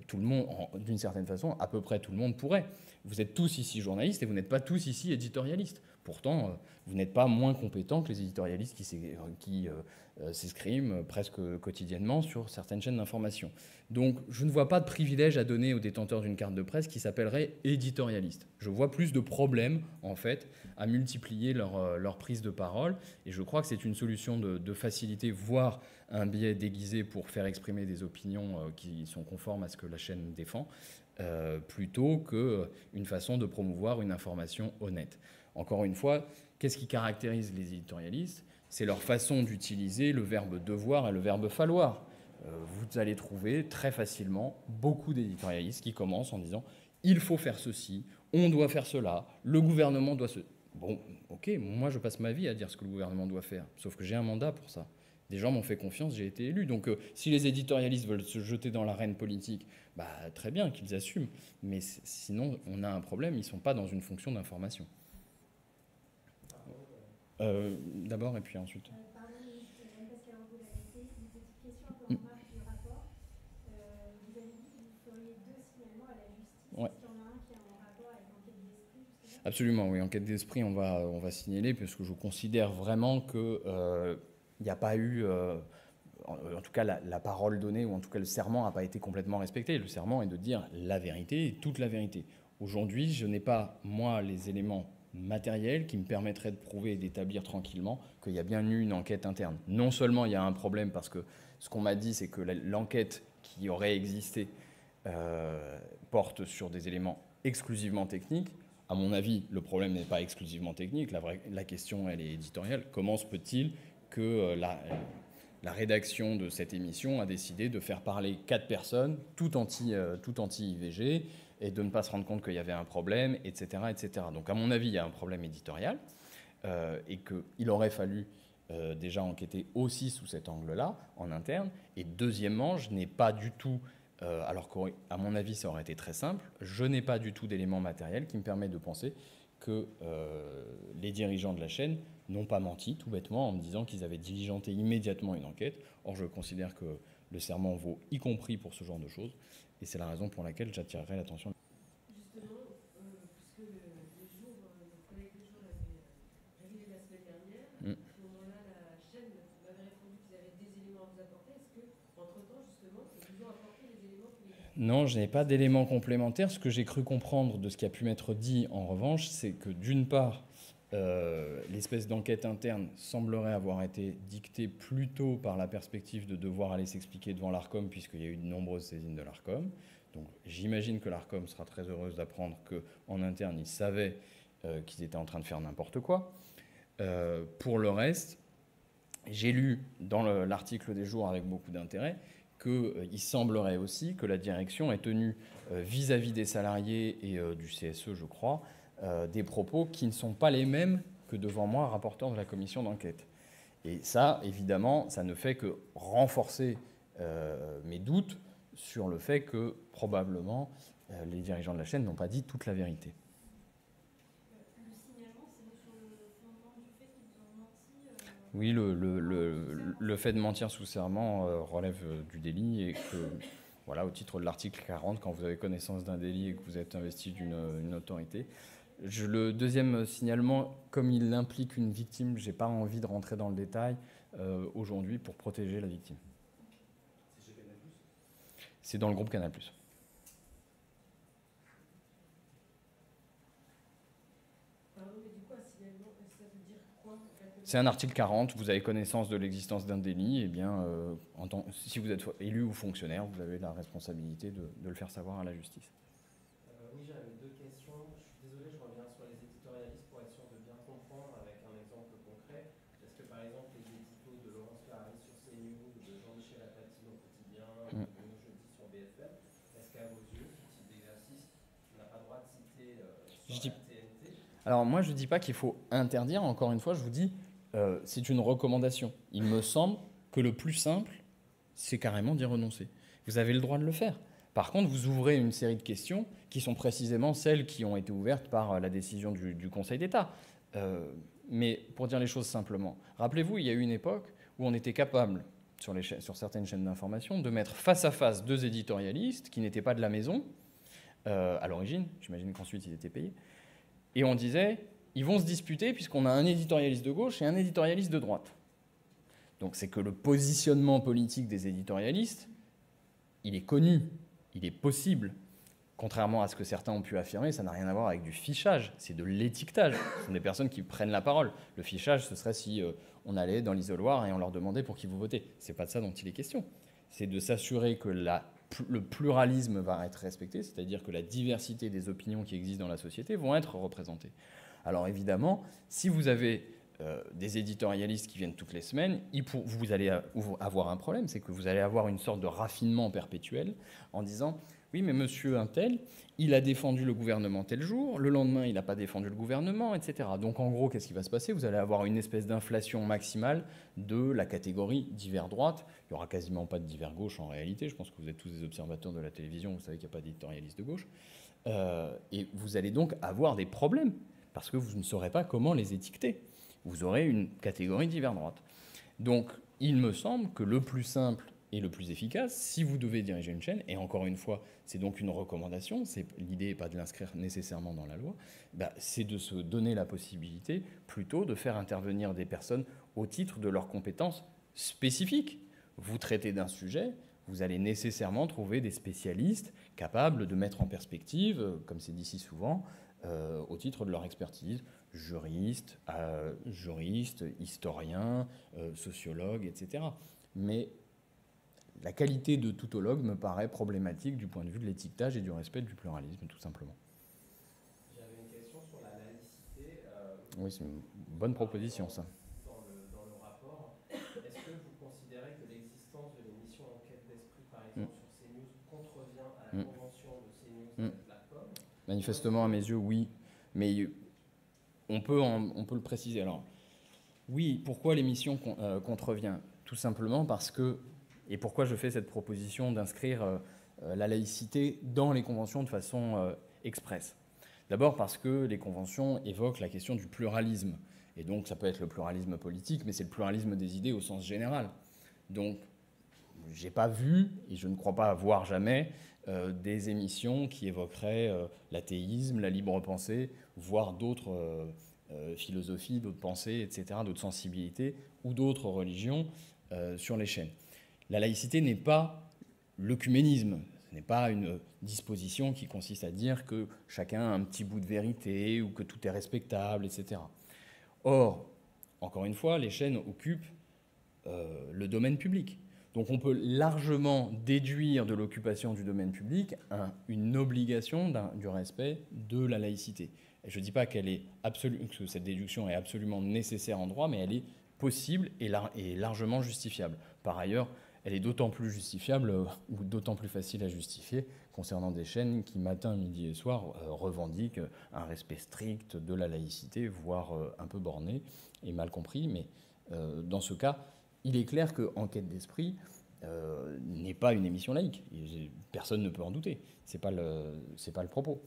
tout le monde, d'une certaine façon, à peu près tout le monde pourrait. Vous êtes tous ici journalistes et vous n'êtes pas tous ici éditorialistes. pourtant, vous n'êtes pas moins compétent que les éditorialistes qui s'escriment presque quotidiennement sur certaines chaînes d'information. Donc je ne vois pas de privilège à donner aux détenteurs d'une carte de presse qui s'appellerait éditorialiste. Je vois plus de problèmes, en fait, à multiplier leur prise de parole. Et je crois que c'est une solution de facilité, voire un biais déguisé pour faire exprimer des opinions qui sont conformes à ce que la chaîne défend, plutôt qu'une façon de promouvoir une information honnête. Encore une fois, qu'est-ce qui caractérise les éditorialistes? C'est leur façon d'utiliser le verbe devoir et le verbe falloir. Vous allez trouver très facilement beaucoup d'éditorialistes qui commencent en disant « il faut faire ceci, on doit faire cela, le gouvernement doit se... » Bon, ok, moi je passe ma vie à dire ce que le gouvernement doit faire, sauf que j'ai un mandat pour ça. Des gens m'ont fait confiance, j'ai été élu. Donc si les éditorialistes veulent se jeter dans l'arène politique, bah, très bien qu'ils assument. Mais sinon, on a un problème, ils ne sont pas dans une fonction d'information. D'abord et puis ensuite. Pardon, parce qu'alors vous l'avez fait, une petite question un peu en marge du rapport. Vous avez dit que vous feriez 2 signalements à la justice. Ouais. Est-ce qu'il y en a un qui est en rapport avec l'enquête d'esprit? Absolument, oui. Enquête d'esprit, on va signaler, parce que je considère vraiment qu'il n'y a pas eu... en tout cas, la parole donnée, ou en tout cas le serment n'a pas été complètement respecté. Le serment est de dire la vérité et toute la vérité. Aujourd'hui, je n'ai pas, moi, les éléments matériels qui me permettraient de prouver et d'établir tranquillement qu'il y a bien eu une enquête interne. Non seulement il y a un problème, parce que ce qu'on m'a dit, c'est que l'enquête qui aurait existé porte sur des éléments exclusivement techniques. À mon avis, le problème n'est pas exclusivement technique. La question, elle est éditoriale. Comment se peut-il que la rédaction de cette émission a décidé de faire parler 4 personnes, tout anti-IVG, et de ne pas se rendre compte qu'il y avait un problème, etc., etc. Donc à mon avis, il y a un problème éditorial, et qu'il aurait fallu déjà enquêter aussi sous cet angle-là, en interne. Et deuxièmement, je n'ai pas du tout, alors qu'à mon avis, ça aurait été très simple, je n'ai pas du tout d'éléments matériels qui me permettent de penser que les dirigeants de la chaîne n'ont pas menti, tout bêtement, en me disant qu'ils avaient diligenté immédiatement une enquête. Or, je considère que le serment vaut y compris pour ce genre de choses, et c'est la raison pour laquelle j'attirerai l'attention. Justement, puisque le collègue de jour avait révélé la semaine dernière, à ce moment-là, la chaîne m'avait répondu qu'ils avaient des éléments à vous apporter. Est-ce que, entre-temps, justement, ils vous ont apporté les éléments que vous... Non, je n'ai pas d'éléments complémentaires. Ce que j'ai cru comprendre de ce qui a pu m'être dit, en revanche, c'est que d'une part, l'espèce d'enquête interne semblerait avoir été dictée plutôt par la perspective de devoir aller s'expliquer devant l'Arcom, puisqu'il y a eu de nombreuses saisines de l'Arcom. Donc j'imagine que l'Arcom sera très heureuse d'apprendre qu'en interne, ils savaient qu'ils étaient en train de faire n'importe quoi. Pour le reste, j'ai lu dans l'article des jours avec beaucoup d'intérêt qu'il semblerait aussi que la direction ait tenu vis-à-vis des salariés et du CSE, je crois, des propos qui ne sont pas les mêmes que devant moi, rapporteur de la commission d'enquête. Et ça, évidemment, ça ne fait que renforcer mes doutes sur le fait que, probablement, les dirigeants de la chaîne n'ont pas dit toute la vérité. Le signalement, c'est sur le fondement du fait qu'ils ont menti. Oui, le fait de mentir sous serment relève du délit, et que, voilà, au titre de l'article 40, quand vous avez connaissance d'un délit et que vous êtes investi d'une autorité. Le deuxième signalement, comme il implique une victime, je n'ai pas envie de rentrer dans le détail aujourd'hui pour protéger la victime. C'est chez Canal+? C'est dans le groupe Canal+. Pardon, mais du coup, un signalement, ça veut dire quoi? C'est un article 40, vous avez connaissance de l'existence d'un délit, et bien, si vous êtes élu ou fonctionnaire, vous avez la responsabilité de le faire savoir à la justice. Oui, j'avais 2 questions. Je suis désolé, je reviens sur les éditorialistes pour être sûr de bien comprendre avec un exemple concret. Est-ce que par exemple les éditos de Laurence Ferrari sur CNews, de Jean-Michel Apathy au quotidien, de Bruno Jeudi sur BFM, est-ce qu'à vos yeux, ce type d'exercice, on n'a pas le droit de citer sur la TNT? Alors moi, je ne dis pas qu'il faut interdire, encore une fois, je vous dis, c'est une recommandation. Il me semble que le plus simple, c'est carrément d'y renoncer. Vous avez le droit de le faire. Par contre, vous ouvrez une série de questions qui sont précisément celles qui ont été ouvertes par la décision du Conseil d'État. Mais pour dire les choses simplement, rappelez-vous, il y a eu une époque où on était capable, sur certaines chaînes d'information, de mettre face à face 2 éditorialistes qui n'étaient pas de la maison, à l'origine, j'imagine qu'ensuite ils étaient payés, et on disait, ils vont se disputer puisqu'on a un éditorialiste de gauche et un éditorialiste de droite. Donc c'est que le positionnement politique des éditorialistes, il est connu, il est possible. Contrairement à ce que certains ont pu affirmer, ça n'a rien à voir avec du fichage, c'est de l'étiquetage. Ce sont des personnes qui prennent la parole. Le fichage, ce serait si on allait dans l'isoloir et on leur demandait pour qui vous votez. Ce n'est pas de ça dont il est question. C'est de s'assurer que le pluralisme va être respecté, c'est-à-dire que la diversité des opinions qui existent dans la société vont être représentées. Alors évidemment, si vous avez des éditorialistes qui viennent toutes les semaines, vous allez avoir un problème, c'est que vous allez avoir une sorte de raffinement perpétuel en disant « Oui, mais monsieur un tel, il a défendu le gouvernement tel jour, le lendemain, il n'a pas défendu le gouvernement, etc. » Donc en gros, qu'est-ce qui va se passer? Vous allez avoir une espèce d'inflation maximale de la catégorie divers droite. Il n'y aura quasiment pas de divers gauche en réalité. Je pense que vous êtes tous des observateurs de la télévision, vous savez qu'il n'y a pas d'éditorialiste de gauche. Et vous allez donc avoir des problèmes parce que vous ne saurez pas comment les étiqueter. Vous aurez une catégorie divers droite. Donc, il me semble que le plus simple et le plus efficace, si vous devez diriger une chaîne, et encore une fois, c'est donc une recommandation, l'idée n'est pas de l'inscrire nécessairement dans la loi, c'est de se donner la possibilité plutôt de faire intervenir des personnes au titre de leurs compétences spécifiques. Vous traitez d'un sujet, vous allez nécessairement trouver des spécialistes capables de mettre en perspective, comme c'est dit si souvent, au titre de leur expertise, juristes, historiens, sociologues, etc. Mais la qualité de toutologue me paraît problématique du point de vue de l'étiquetage et du respect du pluralisme, tout simplement. J'avais une question sur la laïcité. Oui, c'est une bonne proposition, ça. Dans le rapport, est-ce que vous considérez que l'existence de l'émission Enquête d'Esprit, par exemple, sur CNews, contrevient à la convention de CNews avec l'ARCOM? Manifestement, à mes yeux, oui. Mais on peut le préciser. Alors, oui, pourquoi l'émission contrevient? Tout simplement parce que, et pourquoi je fais cette proposition d'inscrire la laïcité dans les conventions de façon expresse. D'abord parce que les conventions évoquent la question du pluralisme. Et donc, ça peut être le pluralisme politique, mais c'est le pluralisme des idées au sens général. Donc, je n'ai pas vu, et je ne crois pas avoir jamais, des émissions qui évoqueraient l'athéisme, la libre pensée, voire d'autres philosophies, d'autres pensées, etc., d'autres sensibilités ou d'autres religions sur les chaînes. La laïcité n'est pas l'œcuménisme, ce n'est pas une disposition qui consiste à dire que chacun a un petit bout de vérité ou que tout est respectable, etc. Or, encore une fois, les chaînes occupent le domaine public. Donc on peut largement déduire de l'occupation du domaine public une obligation du respect de la laïcité. Et je ne dis pas que cette déduction est absolument nécessaire en droit, mais elle est possible et largement justifiable. Par ailleurs, elle est d'autant plus justifiable ou d'autant plus facile à justifier concernant des chaînes qui, matin, midi et soir, revendiquent un respect strict de la laïcité, voire un peu borné et mal compris. Mais dans ce cas, il est clair que Enquête d'Esprit n'est pas une émission laïque. Personne ne peut en douter. C'est pas le propos.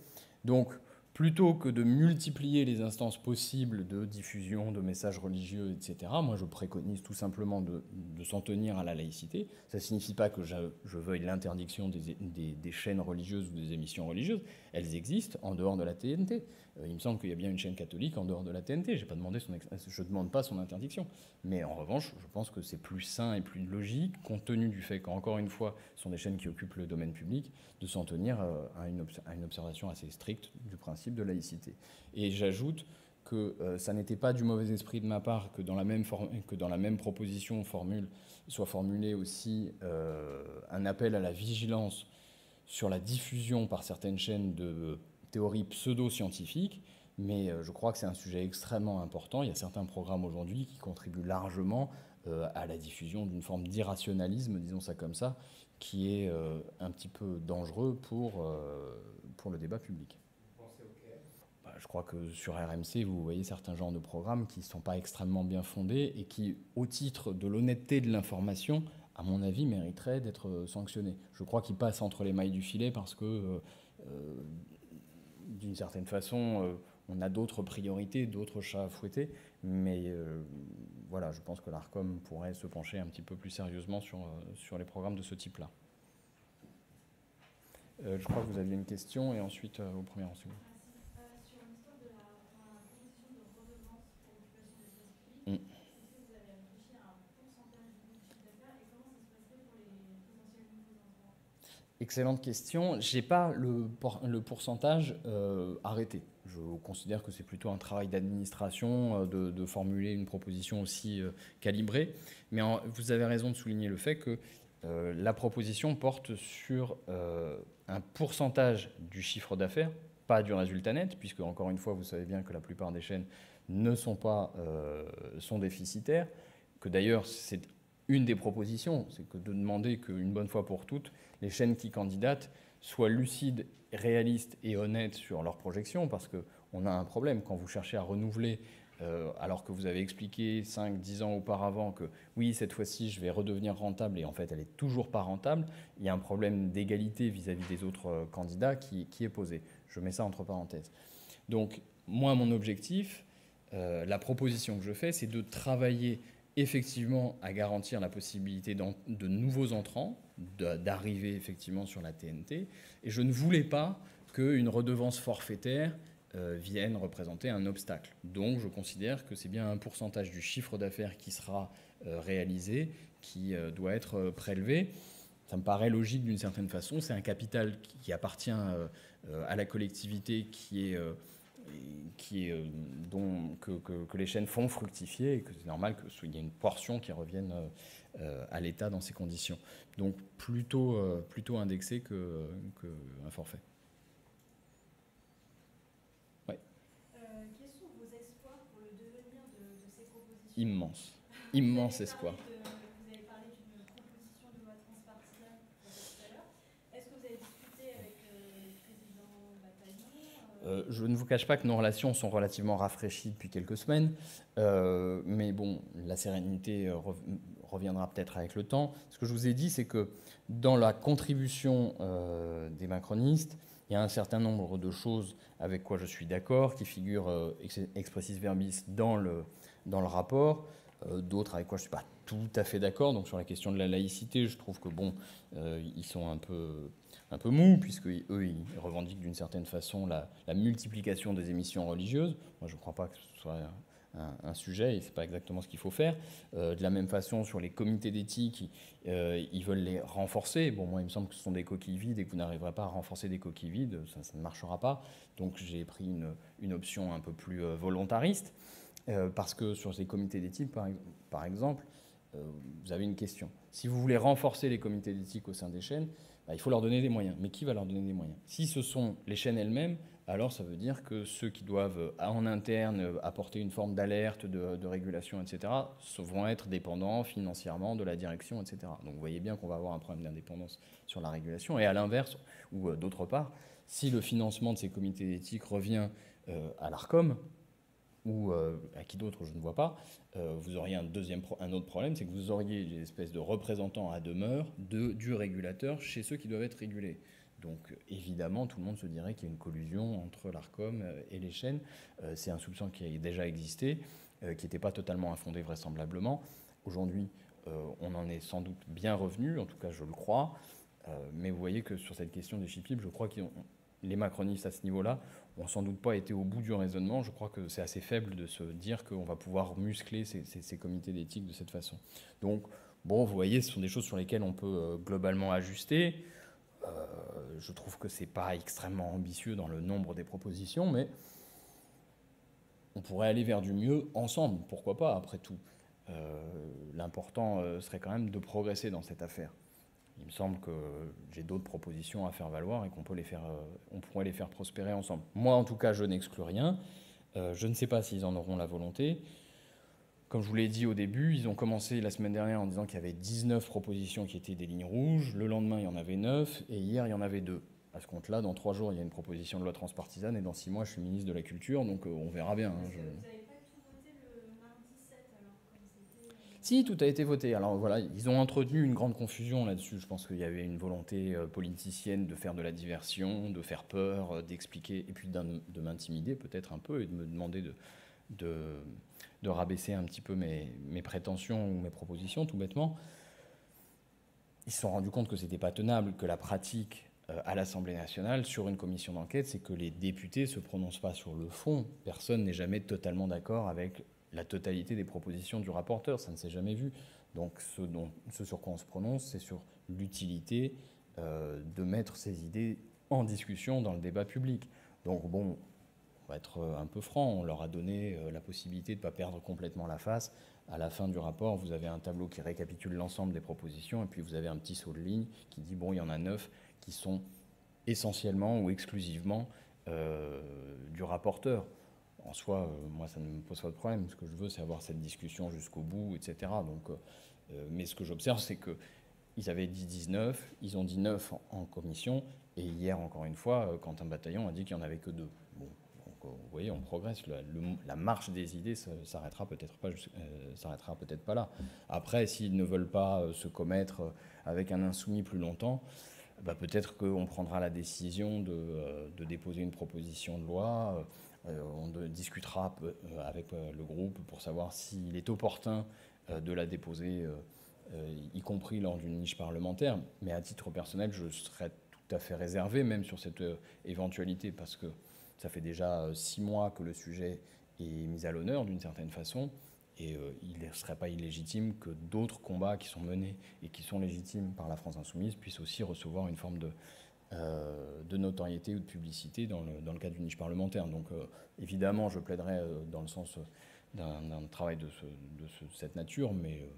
Donc, plutôt que de multiplier les instances possibles de diffusion de messages religieux, etc., moi je préconise tout simplement de s'en tenir à la laïcité. Ça ne signifie pas que je veuille l'interdiction des chaînes religieuses ou des émissions religieuses. Elles existent en dehors de la TNT. Il me semble qu'il y a bien une chaîne catholique en dehors de la TNT. Je ne demande pas son interdiction. Mais en revanche, je pense que c'est plus sain et plus logique, compte tenu du fait qu'encore une fois, ce sont des chaînes qui occupent le domaine public, de s'en tenir à une observation assez stricte du principe de laïcité. Et j'ajoute que ça n'était pas du mauvais esprit de ma part que dans la même proposition soit formulé aussi un appel à la vigilance sur la diffusion par certaines chaînes de théories pseudo-scientifiques, mais je crois que c'est un sujet extrêmement important. Il y a certains programmes aujourd'hui qui contribuent largement à la diffusion d'une forme d'irrationalisme, disons ça comme ça, qui est un petit peu dangereux pour le débat public. Je crois que sur RMC, vous voyez certains genres de programmes qui ne sont pas extrêmement bien fondés et qui, au titre de l'honnêteté de l'information, à mon avis, mériteraient d'être sanctionnés. Je crois qu'ils passent entre les mailles du filet parce que, d'une certaine façon, on a d'autres priorités, d'autres chats à fouetter. Mais voilà, je pense que l'ARCOM pourrait se pencher un petit peu plus sérieusement sur les programmes de ce type-là. Je crois que vous aviez une question et ensuite au premier ensuite. Sur l'histoire de la proposition de Excellente question. Je n'ai pas le pourcentage arrêté. Je considère que c'est plutôt un travail d'administration de formuler une proposition aussi calibrée. Mais vous avez raison de souligner le fait que la proposition porte sur un pourcentage du chiffre d'affaires, pas du résultat net, puisque encore une fois, vous savez bien que la plupart des chaînes ne sont pas sont déficitaires, que d'ailleurs c'est une des propositions, c'est que de demander qu'une bonne fois pour toutes, les chaînes qui candidatent soient lucides, réalistes et honnêtes sur leurs projections, parce qu'on a un problème quand vous cherchez à renouveler, alors que vous avez expliqué 5-10 ans auparavant que oui, cette fois-ci, je vais redevenir rentable, et en fait, elle n'est toujours pas rentable. Il y a un problème d'égalité vis-à-vis des autres candidats qui est posé. Je mets ça entre parenthèses. Donc, moi, mon objectif, la proposition que je fais, c'est de travailler effectivement à garantir la possibilité de nouveaux entrants, d'arriver effectivement sur la TNT. Et je ne voulais pas qu'une redevance forfaitaire vienne représenter un obstacle. Donc je considère que c'est bien un pourcentage du chiffre d'affaires qui sera réalisé, qui doit être prélevé. Ça me paraît logique d'une certaine façon. C'est un capital qui appartient à la collectivité que les chaînes font fructifier et que c'est normal qu'il y ait une portion qui revienne à l'État dans ces conditions. Donc plutôt indexé qu'un forfait. Ouais. Quels sont vos espoirs pour le devenir de ces propositions? Immense espoir. Vous avez parlé d'une proposition de loi transpartisane tout à l'heure. Est-ce que vous avez discuté avec le président Bataillon? Je ne vous cache pas que nos relations sont relativement rafraîchies depuis quelques semaines, mais bon, la sérénité reviendra peut-être avec le temps. Ce que je vous ai dit, c'est que dans la contribution des macronistes, il y a un certain nombre de choses avec quoi je suis d'accord, qui figurent expressis verbis dans le rapport, d'autres avec quoi je ne suis pas tout à fait d'accord. Donc sur la question de la laïcité, je trouve que bon, ils sont un peu mous, puisque eux, ils revendiquent d'une certaine façon la multiplication des émissions religieuses. Moi, je ne crois pas que ce soit un sujet, et ce n'est pas exactement ce qu'il faut faire. De la même façon, sur les comités d'éthique, ils veulent les renforcer. Bon, moi, il me semble que ce sont des coquilles vides et que vous n'arriverez pas à renforcer des coquilles vides, ça ne marchera pas. Donc, j'ai pris une option un peu plus volontariste, parce que sur ces comités d'éthique, par exemple, vous avez une question. Si vous voulez renforcer les comités d'éthique au sein des chaînes, il faut leur donner des moyens. Mais qui va leur donner des moyens? Si ce sont les chaînes elles-mêmes, alors ça veut dire que ceux qui doivent en interne apporter une forme d'alerte, de régulation, etc., vont être dépendants financièrement de la direction, etc. Donc vous voyez bien qu'on va avoir un problème d'indépendance sur la régulation. Et à l'inverse, ou d'autre part, si le financement de ces comités d'éthique revient à l'Arcom, ou à qui d'autre, je ne vois pas, vous auriez un autre problème, c'est que vous auriez des espèces de représentants à demeure du régulateur chez ceux qui doivent être régulés. Donc évidemment, tout le monde se dirait qu'il y a une collusion entre l'Arcom et les chaînes. C'est un soupçon qui a déjà existé, qui n'était pas totalement infondé vraisemblablement. Aujourd'hui, on en est sans doute bien revenu, en tout cas je le crois. Mais vous voyez que sur cette question des chipibs, je crois que les macronistes à ce niveau-là n'ont sans doute pas été au bout du raisonnement. Je crois que c'est assez faible de se dire qu'on va pouvoir muscler ces comités d'éthique de cette façon. Donc, bon, vous voyez, ce sont des choses sur lesquelles on peut globalement ajuster. Je trouve que ce n'est pas extrêmement ambitieux dans le nombre des propositions, mais on pourrait aller vers du mieux ensemble. Pourquoi pas, après tout. L'important serait quand même de progresser dans cette affaire. Il me semble que j'ai d'autres propositions à faire valoir et qu'on pourrait les faire prospérer ensemble. Moi, en tout cas, je n'exclus rien. Je ne sais pas s'ils en auront la volonté. Comme je vous l'ai dit au début, ils ont commencé la semaine dernière en disant qu'il y avait 19 propositions qui étaient des lignes rouges. Le lendemain, il y en avait 9. Et hier, il y en avait 2. À ce compte-là, dans 3 jours, il y a une proposition de loi transpartisane. Et dans 6 mois, je suis ministre de la Culture. Donc, on verra bien. Vous n'avez pas tout voté le mardi 7, alors, comme c'était... Si, tout a été voté. Alors voilà, ils ont entretenu une grande confusion là-dessus. Je pense qu'il y avait une volonté politicienne de faire de la diversion, de faire peur, d'expliquer, et puis de m'intimider peut-être un peu et de me demander de rabaisser un petit peu mes prétentions ou mes propositions, tout bêtement. Ils se sont rendus compte que ce n'était pas tenable, que la pratique à l'Assemblée nationale, sur une commission d'enquête, c'est que les députés ne se prononcent pas sur le fond. Personne n'est jamais totalement d'accord avec la totalité des propositions du rapporteur, ça ne s'est jamais vu. Donc ce sur quoi on se prononce, c'est sur l'utilité de mettre ces idées en discussion dans le débat public. Donc bon, on va être un peu franc, on leur a donné la possibilité de ne pas perdre complètement la face. À la fin du rapport, vous avez un tableau qui récapitule l'ensemble des propositions, et puis vous avez un petit saut de ligne qui dit, bon, il y en a 9 qui sont essentiellement ou exclusivement du rapporteur. En soi, moi, ça ne me pose pas de problème. Ce que je veux, c'est avoir cette discussion jusqu'au bout, etc. Donc, mais ce que j'observe, c'est qu'ils avaient dit 19, ils ont dit 9 en commission, et hier, encore une fois, Quentin Bataillon a dit qu'il n'y en avait que 2. Bon, donc, vous voyez, on progresse. La marche des idées s'arrêtera peut-être pas là. Après, s'ils ne veulent pas se commettre avec un insoumis plus longtemps, bah, peut-être qu'on prendra la décision de déposer une proposition de loi. On discutera avec le groupe pour savoir s'il est opportun de la déposer, y compris lors d'une niche parlementaire. Mais à titre personnel, je serais tout à fait réservé même sur cette éventualité, parce que ça fait déjà 6 mois que le sujet est mis à l'honneur d'une certaine façon. Et il ne serait pas illégitime que d'autres combats qui sont menés et qui sont légitimes par la France insoumise puissent aussi recevoir une forme de notoriété ou de publicité dans le cadre d'une niche parlementaire. Donc évidemment, je plaiderais dans le sens d'un travail de cette nature, mais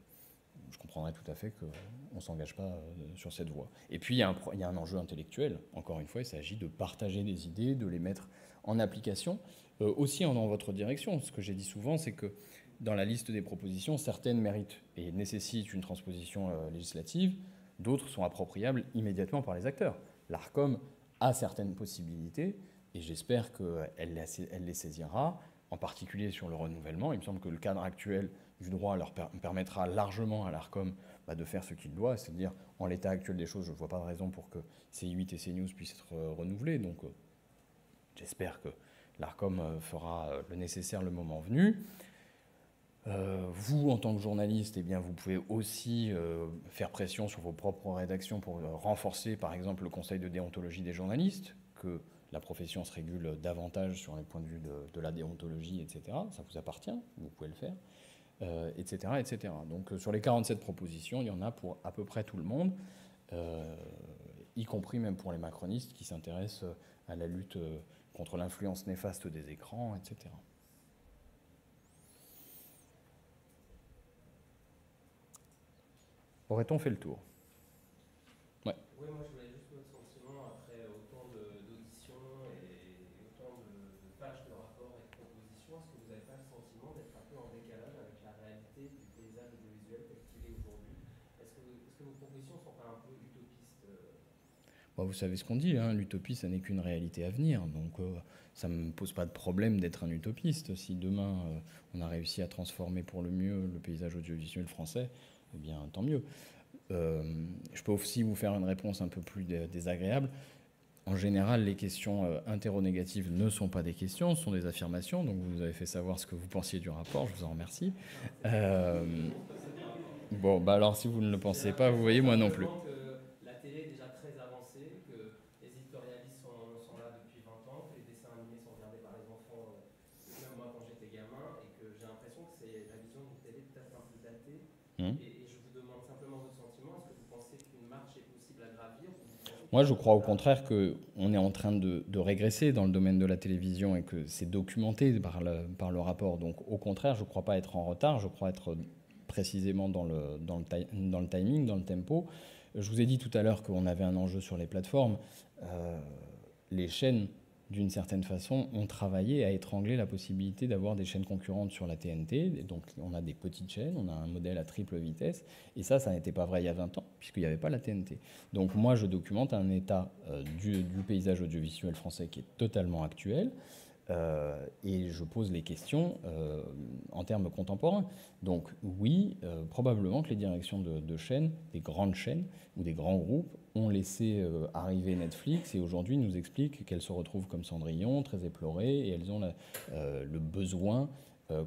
je comprendrais tout à fait qu'on ne s'engage pas sur cette voie. Et puis, il y a un enjeu intellectuel. Encore une fois, il s'agit de partager des idées, de les mettre en application, aussi dans votre direction. Ce que j'ai dit souvent, c'est que dans la liste des propositions, certaines méritent et nécessitent une transposition législative, d'autres sont appropriables immédiatement par les acteurs. L'ARCOM a certaines possibilités, et j'espère qu'elle les saisira, en particulier sur le renouvellement. Il me semble que le cadre actuel du droit leur permettra largement à l'ARCOM de faire ce qu'il doit, c'est-à-dire, en l'état actuel des choses, je ne vois pas de raison pour que C8 et CNews puissent être renouvelés. Donc j'espère que l'ARCOM fera le nécessaire le moment venu. Vous, en tant que journaliste, eh bien, vous pouvez aussi faire pression sur vos propres rédactions pour renforcer, par exemple, le conseil de déontologie des journalistes, que la profession se régule davantage sur les points de vue de la déontologie, etc. Ça vous appartient, vous pouvez le faire, etc., etc. Donc, sur les 47 propositions, il y en a pour à peu près tout le monde, y compris même pour les macronistes qui s'intéressent à la lutte contre l'influence néfaste des écrans, etc. Aurait-on fait le tour? Ouais. Oui, moi je voulais juste votre sentiment après autant d'auditions et autant de pages de rapports et de propositions. Est-ce que vous n'avez pas le sentiment d'être un peu en décalage avec la réalité du paysage audiovisuel tel qu'il est aujourd'hui? Est-ce que vos propositions ne sont pas un peu utopistes? Vous savez ce qu'on dit, hein, l'utopie, ça n'est qu'une réalité à venir. Donc ça ne me pose pas de problème d'être un utopiste. Si demain on a réussi à transformer pour le mieux le paysage audiovisuel français, eh bien, tant mieux. Je peux aussi vous faire une réponse un peu plus désagréable. En général, les questions interro-négatives ne sont pas des questions, ce sont des affirmations. Donc, vous nous avez fait savoir ce que vous pensiez du rapport, je vous en remercie. Bon, alors, si vous ne le pensez pas, vous voyez, moi non plus. La télé est déjà très avancée, que les éditorialistes sont là depuis 20 ans, que les dessins animés sont regardés par les enfants, même moi quand j'étais gamin, et que j'ai l'impression que c'est la vision d'une télé peut-être un peu datée. Et je vous demande simplement votre sentiment. Est-ce que vous pensez qu'une marche est possible à gravir? Moi, je crois au contraire qu'on est en train de régresser dans le domaine de la télévision et que c'est documenté par le rapport. Donc, au contraire, je ne crois pas être en retard, je crois être précisément dans le timing, dans le tempo. Je vous ai dit tout à l'heure qu'on avait un enjeu sur les plateformes. Les chaînes, d'une certaine façon, ont travaillé à étrangler la possibilité d'avoir des chaînes concurrentes sur la TNT. Et donc, on a des petites chaînes, on a un modèle à triple vitesse. Et ça n'était pas vrai il y a 20 ans, puisqu'il n'y avait pas la TNT. Donc, moi, je documente un état du paysage audiovisuel français qui est totalement actuel. Et je pose les questions en termes contemporains. Donc, oui, probablement que les directions de chaînes, des grandes chaînes ou des grands groupes, ont laissé arriver Netflix et aujourd'hui nous expliquent qu'elles se retrouvent comme Cendrillon, très éplorées, et elles ont le besoin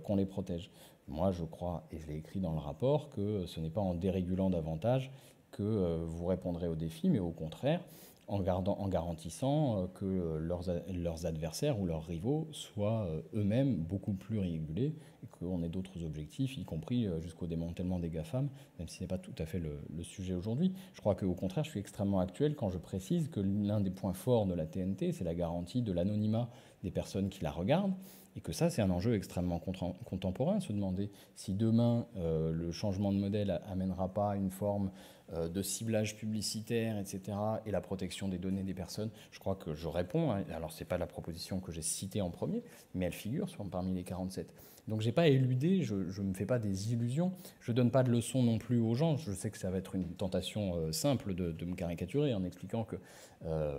qu'on les protège. Moi, je crois, et je l'ai écrit dans le rapport, que ce n'est pas en dérégulant davantage que vous répondrez aux défis, mais au contraire, en garantissant que leurs adversaires ou leurs rivaux soient eux-mêmes beaucoup plus régulés et qu'on ait d'autres objectifs, y compris jusqu'au démantèlement des GAFAM, même si ce n'est pas tout à fait le sujet aujourd'hui. Je crois qu'au contraire, je suis extrêmement actuel quand je précise que l'un des points forts de la TNT, c'est la garantie de l'anonymat des personnes qui la regardent, et que ça, c'est un enjeu extrêmement contemporain, se demander si demain, le changement de modèle amènera pas une forme de ciblage publicitaire, etc., et la protection des données des personnes. Je crois que je réponds, hein. Alors c'est pas la proposition que j'ai citée en premier, mais elle figure parmi les 47. Donc j'ai pas éludé, je ne me fais pas des illusions, je donne pas de leçons non plus aux gens. Je sais que ça va être une tentation simple de me caricaturer en expliquant que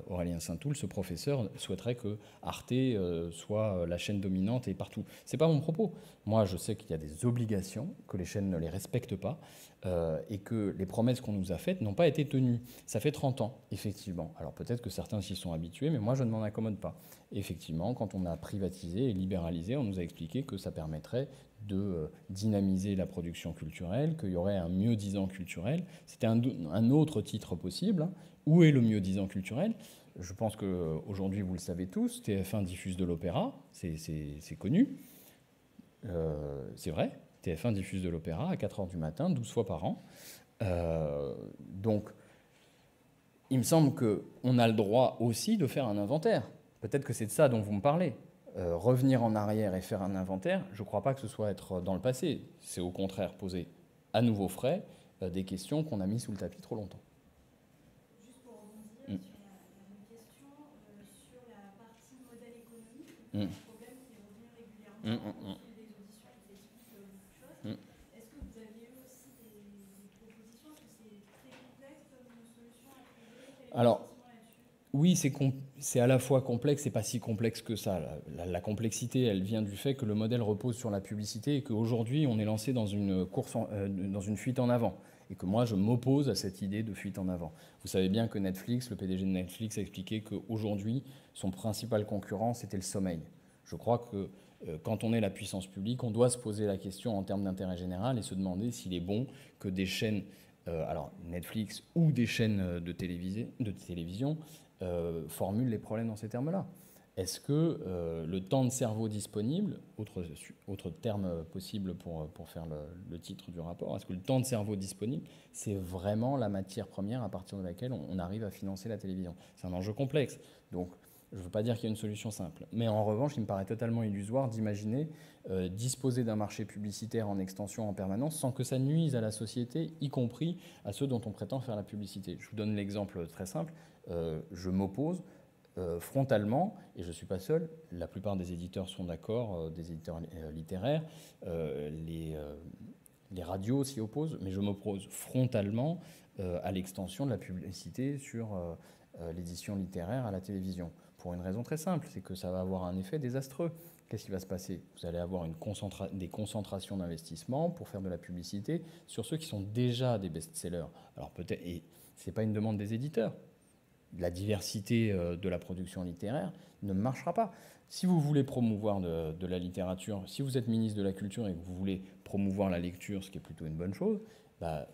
Aurélien Saint-Toul, ce professeur, souhaiterait que Arte soit la chaîne dominante et partout. C'est pas mon propos. Moi, je sais qu'il y a des obligations, que les chaînes ne les respectent pas, et que les promesses qu'on nous a faites n'ont pas été tenues. Ça fait 30 ans, effectivement. Alors peut-être que certains s'y sont habitués, mais moi, je ne m'en accommode pas. Effectivement, quand on a privatisé et libéralisé, on nous a expliqué que ça permettrait de dynamiser la production culturelle, qu'il y aurait un mieux-disant culturel. C'était un autre titre possible. Hein. Où est le mieux-disant culturel ? Je pense qu'aujourd'hui, vous le savez tous, TF1 diffuse de l'opéra, c'est connu. C'est vrai, TF1 diffuse de l'opéra à 4h du matin, 12 fois par an. Donc, il me semble qu'on a le droit aussi de faire un inventaire. Peut-être que c'est de ça dont vous me parlez. Revenir en arrière et faire un inventaire, je ne crois pas que ce soit être dans le passé. C'est au contraire poser à nouveau frais des questions qu'on a mis sous le tapis trop longtemps. Juste pour rebondir sur la même question, sur la partie modèle économique, un problème qui revient régulièrement au fil des auditions et qui explique beaucoup de choses. Est-ce que vous aviez eu aussi des propositions? Est-ce que c'est très complexe comme solution à trouver? Alors, oui, c'est à la fois complexe et pas si complexe que ça. La complexité, elle vient du fait que le modèle repose sur la publicité et qu'aujourd'hui, on est lancé dans une dans une fuite en avant. Et que moi, je m'oppose à cette idée de fuite en avant. Vous savez bien que Netflix, le PDG de Netflix, a expliqué qu'aujourd'hui, son principal concurrent, c'était le sommeil. Je crois que quand on est la puissance publique, on doit se poser la question en termes d'intérêt général et se demander s'il est bon que des chaînes, alors Netflix ou des chaînes de télévision, formule les problèmes dans ces termes-là. Est-ce que le temps de cerveau disponible, autre terme possible pour faire le titre du rapport, est-ce que le temps de cerveau disponible, c'est vraiment la matière première à partir de laquelle on arrive à financer la télévision? C'est un enjeu complexe. Donc, je ne veux pas dire qu'il y a une solution simple. Mais en revanche, il me paraît totalement illusoire d'imaginer disposer d'un marché publicitaire en extension en permanence sans que ça nuise à la société, y compris à ceux dont on prétend faire la publicité. Je vous donne l'exemple très simple. Je m'oppose frontalement, et je ne suis pas seul, la plupart des éditeurs sont d'accord, des éditeurs littéraires, les radios s'y opposent, mais je m'oppose frontalement à l'extension de la publicité sur l'édition littéraire à la télévision. Pour une raison très simple, c'est que ça va avoir un effet désastreux. Qu'est-ce qui va se passer? Vous allez avoir des concentrations d'investissement pour faire de la publicité sur ceux qui sont déjà des best-sellers. Alors peut-être, et ce n'est pas une demande des éditeurs, la diversité de la production littéraire ne marchera pas. Si vous voulez promouvoir de la littérature, si vous êtes ministre de la Culture et que vous voulez promouvoir la lecture, ce qui est plutôt une bonne chose, bah,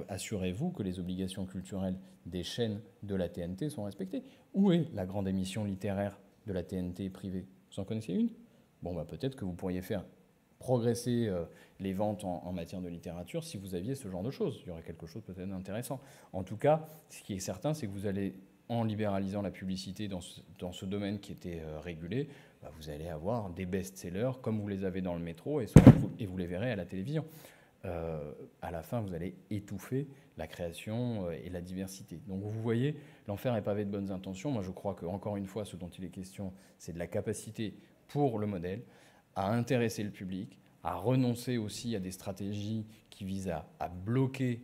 assurez-vous que les obligations culturelles des chaînes de la TNT sont respectées. Où est la grande émission littéraire de la TNT privée? Vous en connaissez une? Bon, bah, peut-être que vous pourriez faire progresser les ventes en matière de littérature si vous aviez ce genre de choses. Il y aurait quelque chose peut-être d'intéressant. En tout cas, ce qui est certain, c'est que vous allez, en libéralisant la publicité dans ce domaine qui était régulé, bah, vous allez avoir des best-sellers comme vous les avez dans le métro et vous les verrez à la télévision. À la fin, vous allez étouffer la création et la diversité. Donc vous voyez, l'enfer est pavé de bonnes intentions. Moi, je crois qu'encore une fois, ce dont il est question, c'est de la capacité pour le modèle à intéresser le public, à renoncer aussi à des stratégies qui visent à bloquer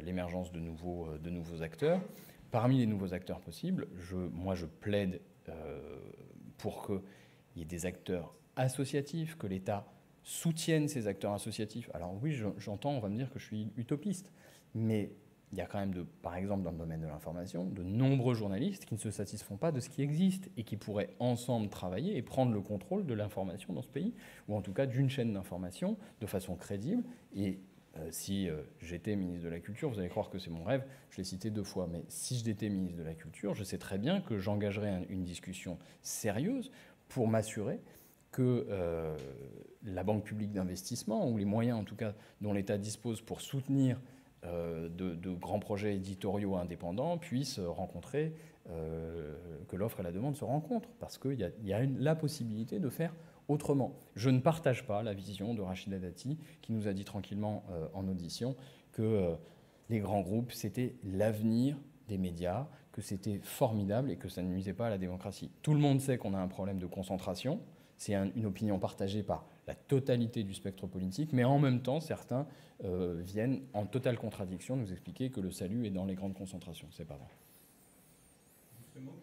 l'émergence de nouveaux acteurs. Parmi les nouveaux acteurs possibles, moi, je plaide pour qu'il y ait des acteurs associatifs, que l'État soutiennent ces acteurs associatifs. Alors oui, j'entends, on va me dire que je suis utopiste, mais il y a quand même, par exemple dans le domaine de l'information, de nombreux journalistes qui ne se satisfont pas de ce qui existe et qui pourraient ensemble travailler et prendre le contrôle de l'information dans ce pays, ou en tout cas d'une chaîne d'information de façon crédible et Si j'étais ministre de la Culture, vous allez croire que c'est mon rêve, je l'ai cité 2 fois, mais si j'étais ministre de la Culture, je sais très bien que j'engagerais une discussion sérieuse pour m'assurer que la Banque publique d'investissement, ou les moyens en tout cas dont l'État dispose pour soutenir de grands projets éditoriaux indépendants, puissent rencontrer, que l'offre et la demande se rencontrent, parce qu'il y a la possibilité de faire autrement. Je ne partage pas la vision de Rachida Dati, qui nous a dit tranquillement en audition que les grands groupes, c'était l'avenir des médias, que c'était formidable et que ça ne nuisait pas à la démocratie. Tout le monde sait qu'on a un problème de concentration. C'est une opinion partagée par la totalité du spectre politique, mais en même temps, certains viennent en totale contradiction nous expliquer que le salut est dans les grandes concentrations. C'est pas vrai. Justement,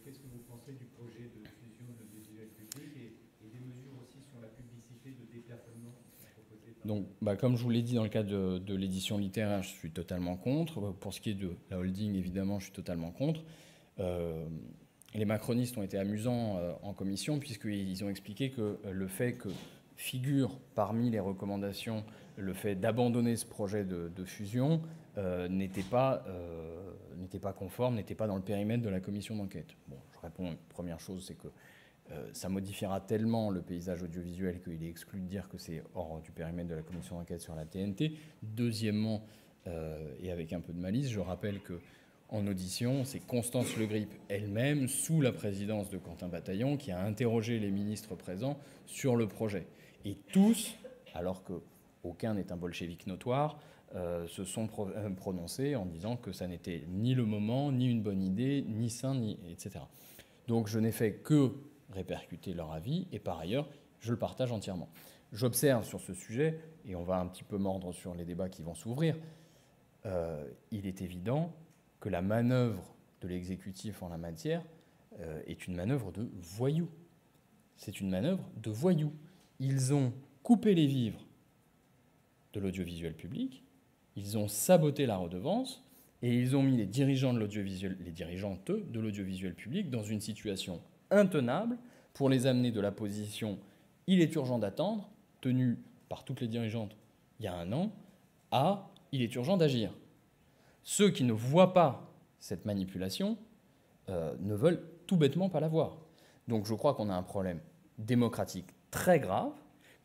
qu'est-ce que vous pensez du projet de fusion de l'audiovisuel public et des mesures aussi sur la publicité de déplafonnement qui sont proposées par... Donc, comme je vous l'ai dit dans le cadre de l'édition littéraire, je suis totalement contre. Pour ce qui est de la holding, évidemment, je suis totalement contre. Les macronistes ont été amusants en commission, puisqu'ils ont expliqué que le fait que figure parmi les recommandations le fait d'abandonner ce projet de fusion n'était pas conforme, n'était pas dans le périmètre de la commission d'enquête. Bon, je réponds, première chose, c'est que ça modifiera tellement le paysage audiovisuel qu'il est exclu de dire que c'est hors du périmètre de la commission d'enquête sur la TNT. Deuxièmement, et avec un peu de malice, je rappelle que en audition, c'est Constance Le Grip elle-même, sous la présidence de Quentin Bataillon, qui a interrogé les ministres présents sur le projet. Et tous, alors qu'aucun n'est un bolchevique notoire, se sont prononcés en disant que ça n'était ni le moment, ni une bonne idée, ni sain, etc. Donc je n'ai fait que répercuter leur avis, et par ailleurs, je le partage entièrement. J'observe sur ce sujet, et on va un petit peu mordre sur les débats qui vont s'ouvrir, il est évident que la manœuvre de l'exécutif en la matière est une manœuvre de voyous. C'est une manœuvre de voyous. Ils ont coupé les vivres de l'audiovisuel public, ils ont saboté la redevance, et ils ont mis les dirigeants de l'audiovisuel, les dirigeantes de l'audiovisuel public dans une situation intenable pour les amener de la position « il est urgent d'attendre », tenue par toutes les dirigeantes il y a 1 an, à « il est urgent d'agir ». Ceux qui ne voient pas cette manipulation ne veulent tout bêtement pas la voir. Donc je crois qu'on a un problème démocratique très grave,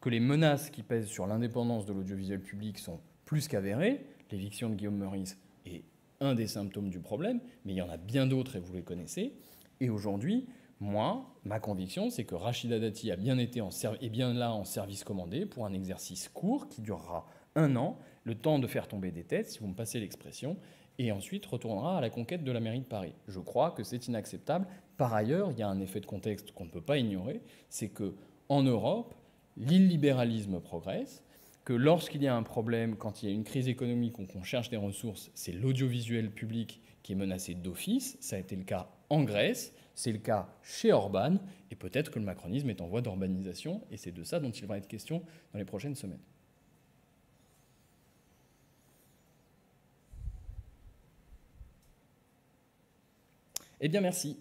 que les menaces qui pèsent sur l'indépendance de l'audiovisuel public sont plus qu'avérées. L'éviction de Guillaume Meurice est un des symptômes du problème, mais il y en a bien d'autres et vous les connaissez. Et aujourd'hui, moi, ma conviction, c'est que Rachida Dati est bien là en service commandé pour un exercice court qui durera 1 an, le temps de faire tomber des têtes, si vous me passez l'expression, et ensuite retournera à la conquête de la mairie de Paris. Je crois que c'est inacceptable. Par ailleurs, il y a un effet de contexte qu'on ne peut pas ignorer, c'est qu'en Europe, l'illibéralisme progresse, que lorsqu'il y a un problème, quand il y a une crise économique ou qu'on cherche des ressources, c'est l'audiovisuel public qui est menacé d'office. Ça a été le cas en Grèce, c'est le cas chez Orban, et peut-être que le macronisme est en voie d'urbanisation, et c'est de ça dont il va être question dans les prochaines semaines. Eh bien, merci.